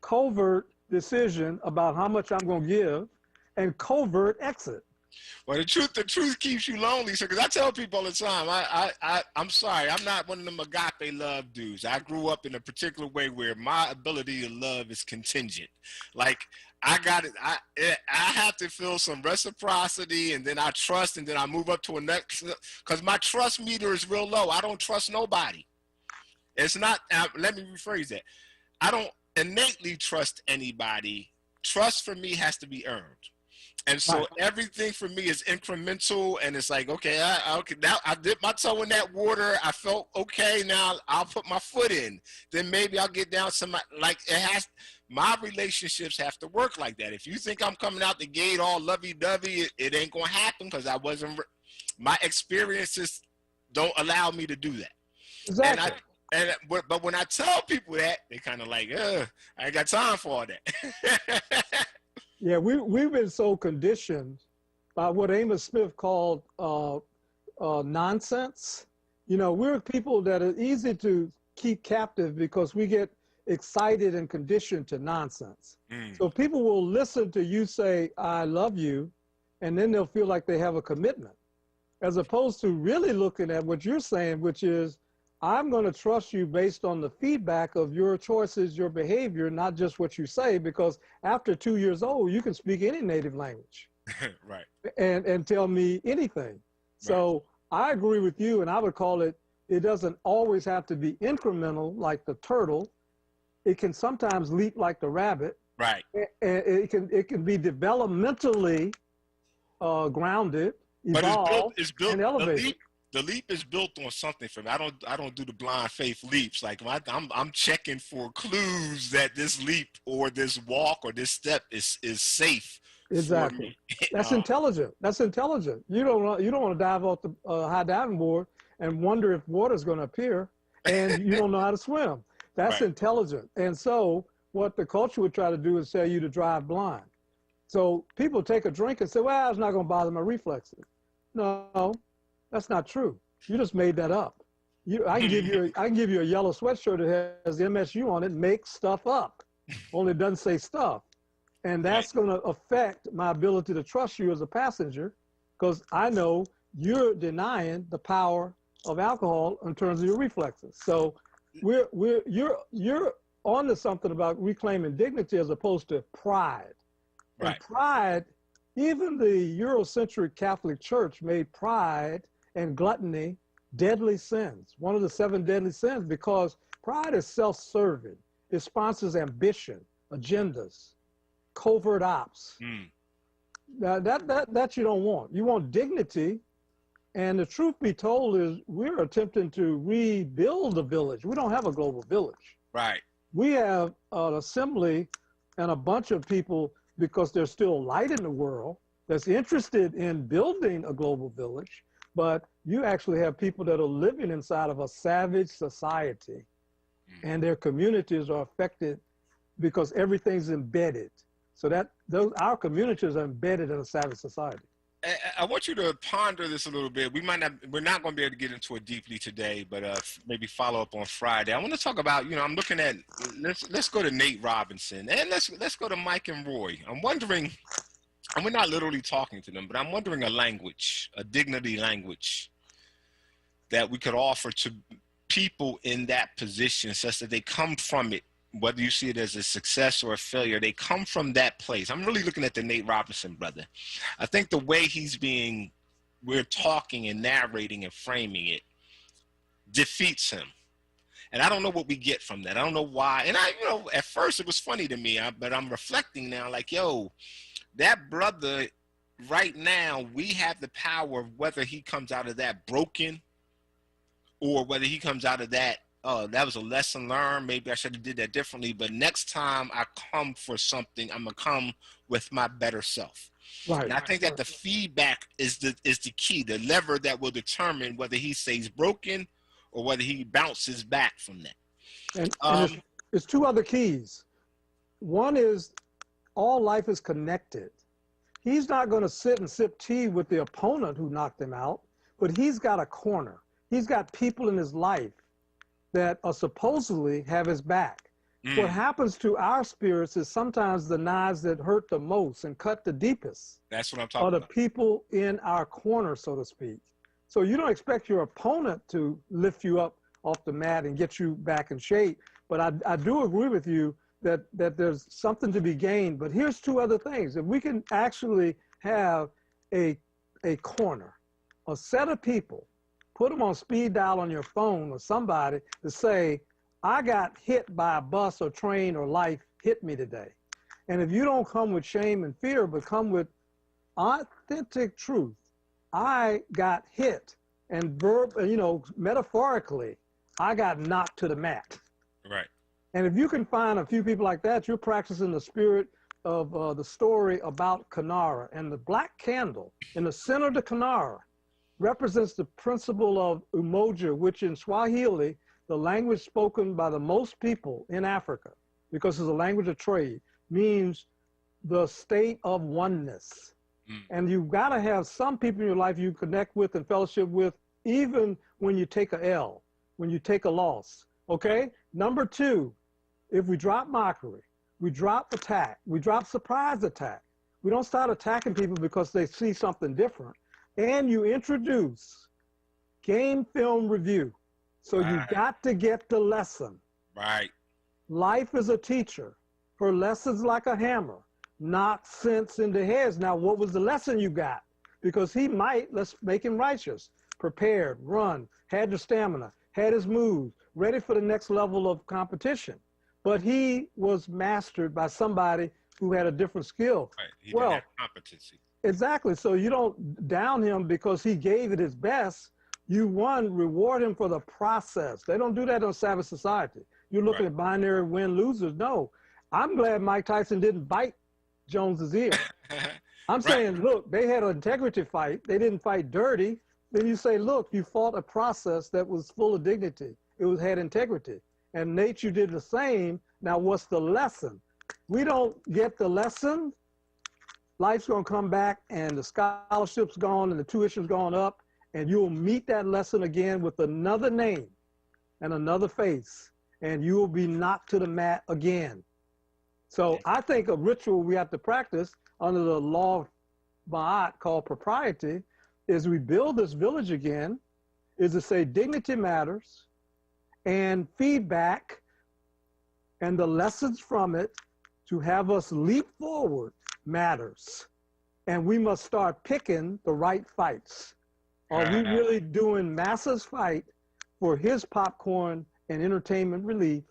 covert decision about how much I'm going to give, and covert exit. Well, the truth keeps you lonely, sir. Because I tell people all the time, I'm sorry, I'm not one of them agape love dudes. I grew up in a particular way where my ability to love is contingent. Like, I got it. I have to feel some reciprocity, and then I trust, and then I move up to a next. Because my trust meter is real low. I don't trust nobody. It's not. Let me rephrase that. I don't innately trust anybody. Trust for me has to be earned. And so everything for me is incremental, and it's like, okay, now I dipped my toe in that water. I felt okay. Now I'll put my foot in. Then maybe I'll get down some, like it has. My relationships have to work like that. If you think I'm coming out the gate all lovey-dovey, it ain't gonna happen, because I wasn't. My experiences don't allow me to do that. Exactly. But when I tell people that, they kind of like, I ain't got time for all that. Yeah, we've been so conditioned by what Amos Smith called nonsense. You know, we're people that are easy to keep captive because we get excited and conditioned to nonsense. So people will listen to you say, I love you, and then they'll feel like they have a commitment, as opposed to really looking at what you're saying, which is, I'm going to trust you based on the feedback of your choices, your behavior, not just what you say, because after 2 years old, you can speak any native language right, and tell me anything. So I agree with you, and I would call it, it doesn't always have to be incremental like the turtle. It can sometimes leap like the rabbit. Right. And it can be developmentally grounded, evolved, it's built and elevated. the leap is built on something for me. I don't do the blind faith leaps. Like I'm checking for clues that this leap or this walk or this step is safe. Exactly. That's intelligent. That's intelligent. You don't want to dive off the high diving board and wonder if water's going to appear, and you don't know how to swim. That's intelligent. And so what the culture would try to do is tell you to drive blind. So people take a drink and say, well, it's not going to bother my reflexes. No, that's not true. You just made that up. I can give you a yellow sweatshirt that has the MSU on it, make stuff up. Only it doesn't say stuff. And that's going to affect my ability to trust you as a passenger, because I know you're denying the power of alcohol in terms of your reflexes. So you're onto something about reclaiming dignity as opposed to pride. And pride, even the Eurocentric Catholic Church made pride and gluttony deadly sins, one of the 7 deadly sins, because pride is self-serving. It sponsors ambition, agendas, covert ops. Now that you don't want. You want dignity. And the truth be told is we're attempting to rebuild the village. We don't have a global village. Right. We have an assembly and a bunch of people, because there's still light in the world, that's interested in building a global village. But you actually have people that are living inside of a savage society, and their communities are affected because everything's embedded. So our communities are embedded in a savage society. I want you to ponder this a little bit. We're not going to be able to get into it deeply today, but maybe follow up on Friday. I want to talk about, I'm looking at, let's go to Nate Robinson, and let's go to Mike and Roy. I'm wondering, and we're not literally talking to them, but I'm wondering a dignity language that we could offer to people in that position such that they come from it, whether you see it as a success or a failure, they come from that place. I'm really looking at the Nate Robinson brother. I think the way we're talking and narrating and framing it defeats him. And I don't know what we get from that. I don't know why. And at first it was funny to me, but I'm reflecting now like, that brother right now, we have the power of whether he comes out of that broken or whether he comes out of that, that was a lesson learned. Maybe I should have did that differently. But next time I come for something, I'm going to come with my better self. Right. And I think that the feedback is the key, the lever that will determine whether he stays broken or whether he bounces back from that. And it's 2 other keys. One is all life is connected. He's not going to sit and sip tea with the opponent who knocked him out, but he's got a corner. He's got people in his life that are supposedly have his back. What happens to our spirits is sometimes the knives that hurt the most and cut the deepest. That's what I'm talking about. Are the people in our corner, so to speak. So you don't expect your opponent to lift you up off the mat and get you back in shape. But I do agree with you that there's something to be gained. But here's 2 other things. If we can actually have a corner, a set of people, put them on speed dial on your phone or somebody to say, I got hit by a bus or train or life hit me today. And if you don't come with shame and fear, but come with authentic truth, I got hit, and metaphorically, I got knocked to the mat. Right. And if you can find a few people like that, you're practicing the spirit of the story about Kinara. And the black candle in the center of the Kinara represents the principle of umoja, which in Swahili, the language spoken by the most people in Africa, because it's a language of trade, means the state of oneness. And you've got to have some people in your life you connect with and fellowship with, even when you take a L, when you take a loss, okay? Number 2, if we drop mockery, we drop attack, we drop surprise attack. We don't start attacking people because they see something different. And you introduce game film review. So you got to get the lesson. Right. Life is a teacher. Her lesson's like a hammer. Knock sense into heads. Now, what was the lesson you got? Because he might, let's make him righteous, prepared, run, had the stamina, had his moves, ready for the next level of competition. But he was mastered by somebody who had a different skill. Right. He didn't have competency. Exactly. So you don't down him because he gave it his best. you, one, reward him for the process. They don't do that on Savage Society. You're looking at binary win-losers. No, I'm glad Mike Tyson didn't bite Jones's ear. I'm saying, look, they had an integrity fight. They didn't fight dirty. Then you say, look, you fought a process that was full of dignity. It had integrity. And Nate, you did the same. Now, what's the lesson? We don't get the lesson. Life's going to come back and the scholarship's gone and the tuition's gone up, and you'll meet that lesson again with another name and another face, and you will be knocked to the mat again. So I think a ritual we have to practice under the law of Ma'at called propriety is we build this village again, is to say dignity matters and feedback and the lessons from it to have us leap forward matters. And we must start picking the right fights. Are we really doing Massa's fight for his popcorn and entertainment relief?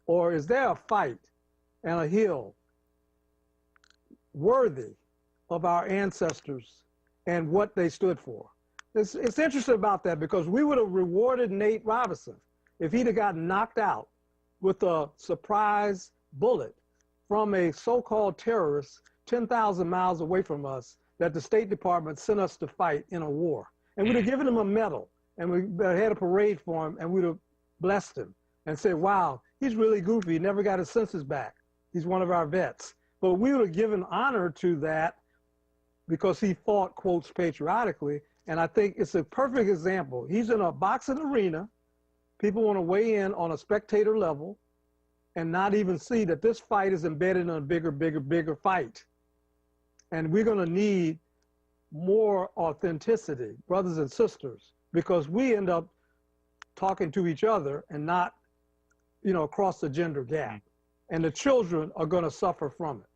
Or is there a fight and a hill worthy of our ancestors and what they stood for? It's interesting about that, because we would have rewarded Nate Robinson if he'd have gotten knocked out with a surprise bullet from a so-called terrorist 10,000 miles away from us that the State Department sent us to fight in a war. And we'd have given him a medal, and we had a parade for him, and we'd have blessed him and said, wow, he's really goofy. He never got his senses back. He's one of our vets. But we would have given honor to that because he fought, quotes, patriotically. And I think it's a perfect example. He's in a boxing arena. People want to weigh in on a spectator level and not even see that this fight is embedded in a bigger fight. And we're going to need more authenticity, brothers and sisters, because we end up talking to each other and not, across the gender gap. And the children are going to suffer from it.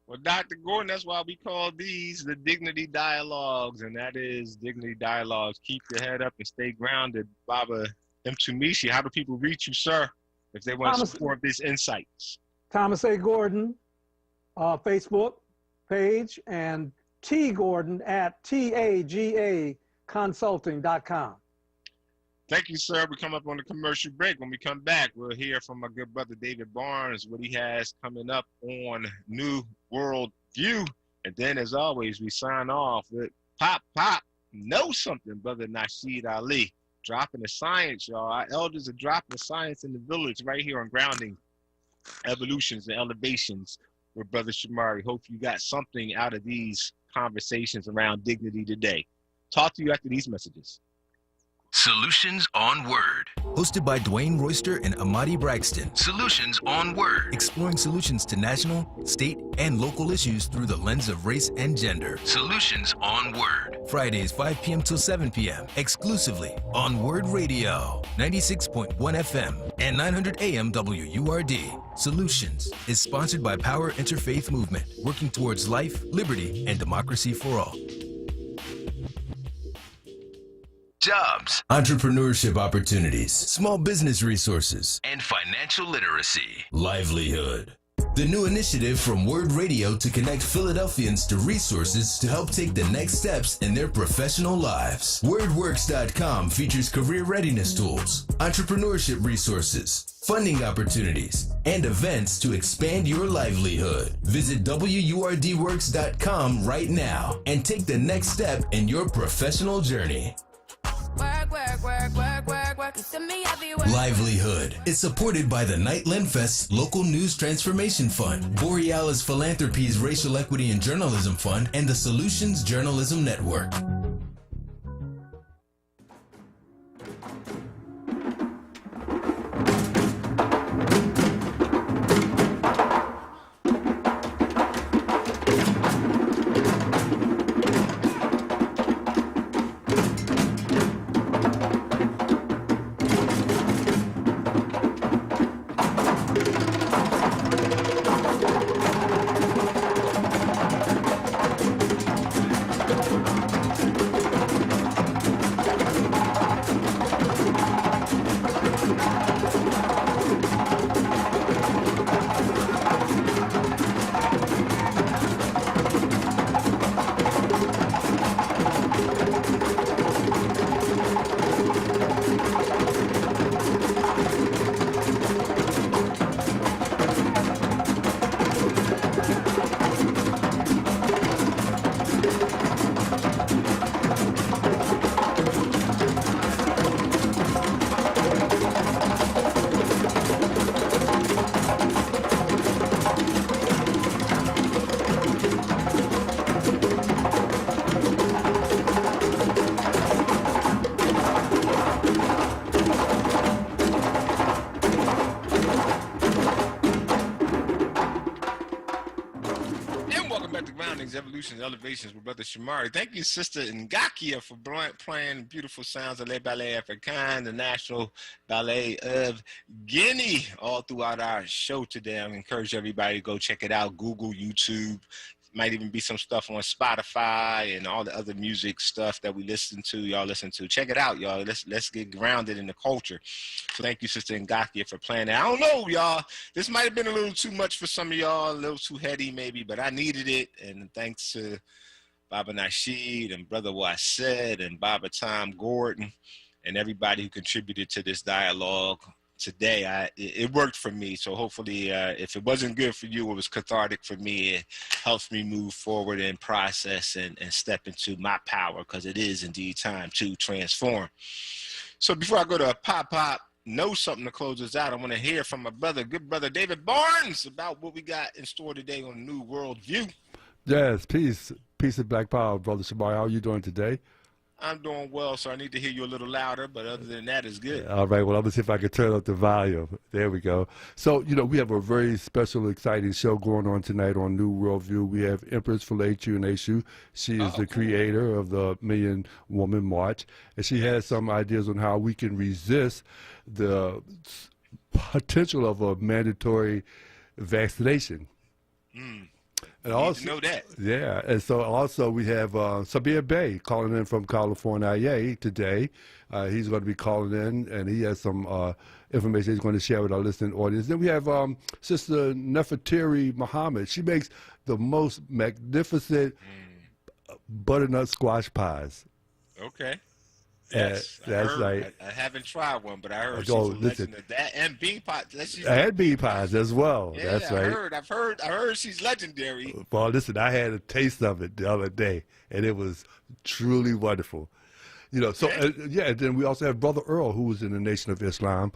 Well, Dr. Gordon, that's why we call these the Dignity Dialogues, and that is Dignity Dialogues. Keep your head up and stay grounded. Baba Mtumishi, how do people reach you, sir, if they want to support these insights? Thomas A. Gordon, Facebook page, and T. Gordon at TAGAconsulting.com. Thank you, sir. We come up on the commercial break. When we come back, we'll hear from my good brother David Barnes, what he has coming up on New World View. And then, as always, we sign off with Pop, Know Something, brother Nasheed Ali. Dropping the science, y'all. Our elders are dropping the science in the village right here on Grounding, Evolutions, and Elevations with Brother Shamari. Hope you got something out of these conversations around dignity today. Talk to you after these messages. Solutions on Word. Hosted by Dwayne Royster and Amadi Braxton. Solutions on Word. Exploring solutions to national, state, and local issues through the lens of race and gender. Solutions on Word. Fridays 5 p.m. till 7 p.m. exclusively on WURD Radio, 96.1 FM and 900 AM WURD. Solutions is sponsored by Power Interfaith Movement, working towards life, liberty, and democracy for all. Jobs, entrepreneurship opportunities, small business resources, and financial literacy. Livelihood. The new initiative from WURD Radio to connect Philadelphians to resources to help take the next steps in their professional lives. WordWorks.com features career readiness tools, entrepreneurship resources, funding opportunities, and events to expand your livelihood. Visit WURDworks.com right now and take the next step in your professional journey. Livelihood is supported by the Nightland Fest's Local News Transformation Fund, Borealis Philanthropies Racial Equity and Journalism Fund, and the Solutions Journalism Network. back to Groundings, Evolutions, Elevations with Brother Shamari. Thank you, Sister Ngakia, for playing beautiful sounds of Le Ballet Africain, the National Ballet of Guinea, all throughout our show today. I encourage everybody to go check it out. Google, YouTube. Might even be some stuff on Spotify and all the other music stuff that we listen to. Y'all listen to. Check it out, y'all. Let's get grounded in the culture. So thank you, Sister Ngakia, for playing that. I don't know, y'all. This might have been a little too much for some of y'all, a little too heady maybe, but I needed it. And thanks to Baba Nasheed and Brother Wased and Baba Tom Gordon and everybody who contributed to this dialogue today. It worked for me. So hopefully, if it wasn't good for you, it was cathartic for me. It helps me move forward and process and step into my power, because it is indeed time to transform. So before I go to Pop Know Something to close us out, I want to hear from my good brother David Barnes about what we got in store today on New World View. Yes, peace and black power, Brother Shamari. How are you doing today? I'm doing well, so I need to hear you a little louder, but other than that, it's good. All right, well, I'm going to see if I can turn up the volume. There we go. So, we have a very special, exciting show going on tonight on New Worldview. We have Empress Felechu Neshu. She is the creator of the Million Woman March, and she has some ideas on how we can resist the potential of a mandatory vaccination. And also, know that. Yeah, and so also we have Sabir Bey calling in from California today. He's going to be calling in, and he has some information he's going to share with our listening audience. Then we have Sister Nefertiri Muhammad. She makes the most magnificent butternut squash pies. Okay. Yes, that's right. I haven't tried one, but I heard she's a legend of that, and bean pies. And bean pies as well. Yeah, that's right. I heard she's legendary. Well, listen, I had a taste of it the other day, and it was truly wonderful. So and then we also have Brother Earl, who is in the Nation of Islam.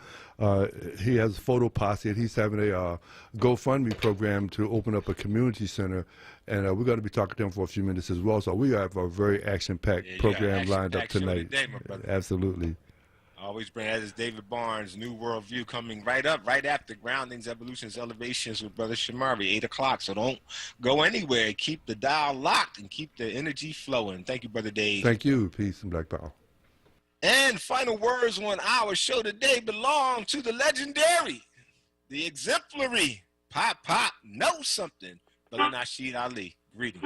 He has a photo posse, and he's having a GoFundMe program to open up a community center, and we're going to be talking to him for a few minutes as well. So we have a very action-packed program lined up tonight. Today, my brother. Absolutely. Always bring that is David Barnes, New World View, coming right after Groundings, Evolutions, Elevations with Brother Shamari, 8 o'clock. So don't go anywhere. Keep the dial locked and keep the energy flowing. Thank you, Brother Dave. Thank you. Peace and black power. And final words on our show today belong to the legendary, the exemplary Pop Know Something, Brother Nasheed Ali. Greetings.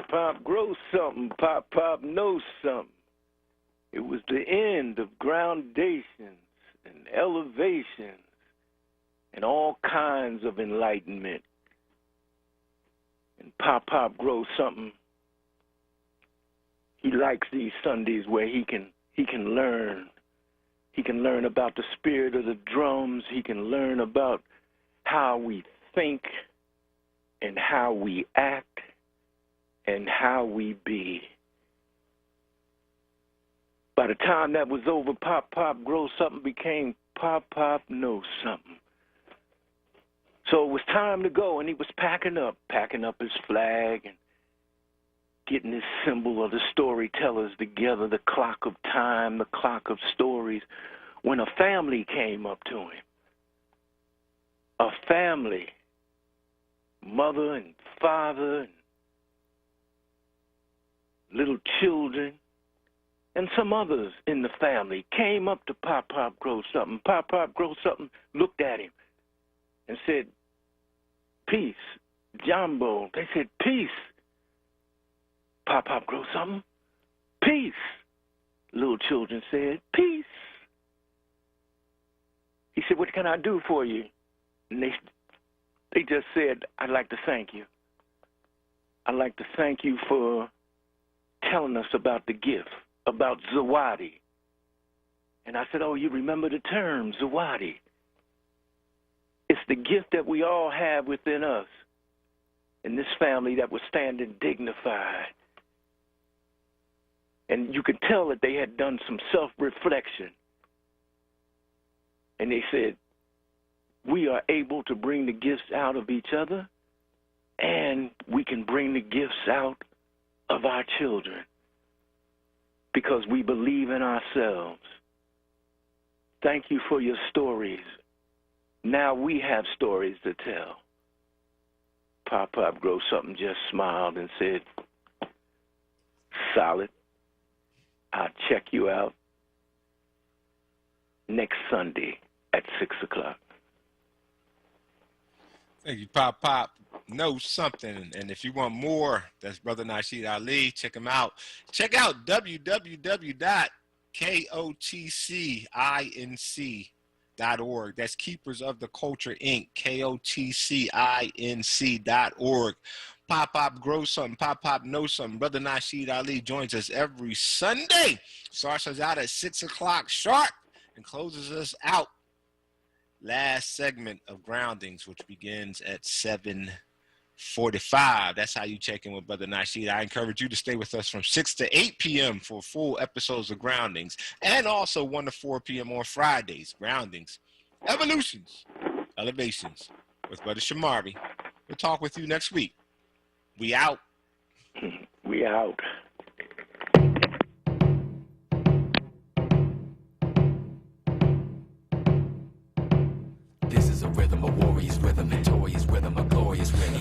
Pop, grow something. Pop, know something. It was the end of groundations and elevations and all kinds of enlightenment. And Pop, grow something. He likes these Sundays where he can learn. He can learn about the spirit of the drums. He can learn about how we think and how we act and how we be. By the time that was over, Pop, grow something became Pop, know something. So it was time to go, and he was packing up his flag and getting his symbol of the storytellers together, the clock of time, the clock of stories, when a family came up to him. A family, mother and father and little children, and some others in the family came up to Pop, grow something. Pop, grow something looked at him and said, peace. Jumbo, they said, peace. Pop, grow something. Peace. Little children said, peace. He said, what can I do for you? And they just said, I'd like to thank you. I'd like to thank you for telling us about the gift, about Zawadi. And I said, oh, you remember the term, Zawadi. It's the gift that we all have within us in this family that was standing dignified. And you could tell that they had done some self-reflection. And they said, we are able to bring the gifts out of each other, and we can bring the gifts out of our children because we believe in ourselves. Thank you for your stories. Now we have stories to tell. Pop Grow Something just smiled and said, solid. I'll check you out next Sunday at 6 o'clock. Thank you, Pop. Know something. And if you want more, that's Brother Nasheed Ali. Check him out. Check out www.kotcinc.org. That's Keepers of the Culture, Inc., kotcinc.org. Pop Grow Something. Pop Know Something. Brother Nasheed Ali joins us every Sunday. Starts us out at 6 o'clock sharp and closes us out. Last segment of Groundings, which begins at 7:45. That's how you check in with Brother Nasheed. I encourage you to stay with us from 6 to 8 p.m. for full episodes of Groundings, and also 1 to 4 p.m. on Fridays. Groundings, Evolutions, Elevations with Brother Shamari. We'll talk with you next week. We out. We out. This is a rhythm, a warrior's rhythm, victorious rhythm, a glorious rhythm.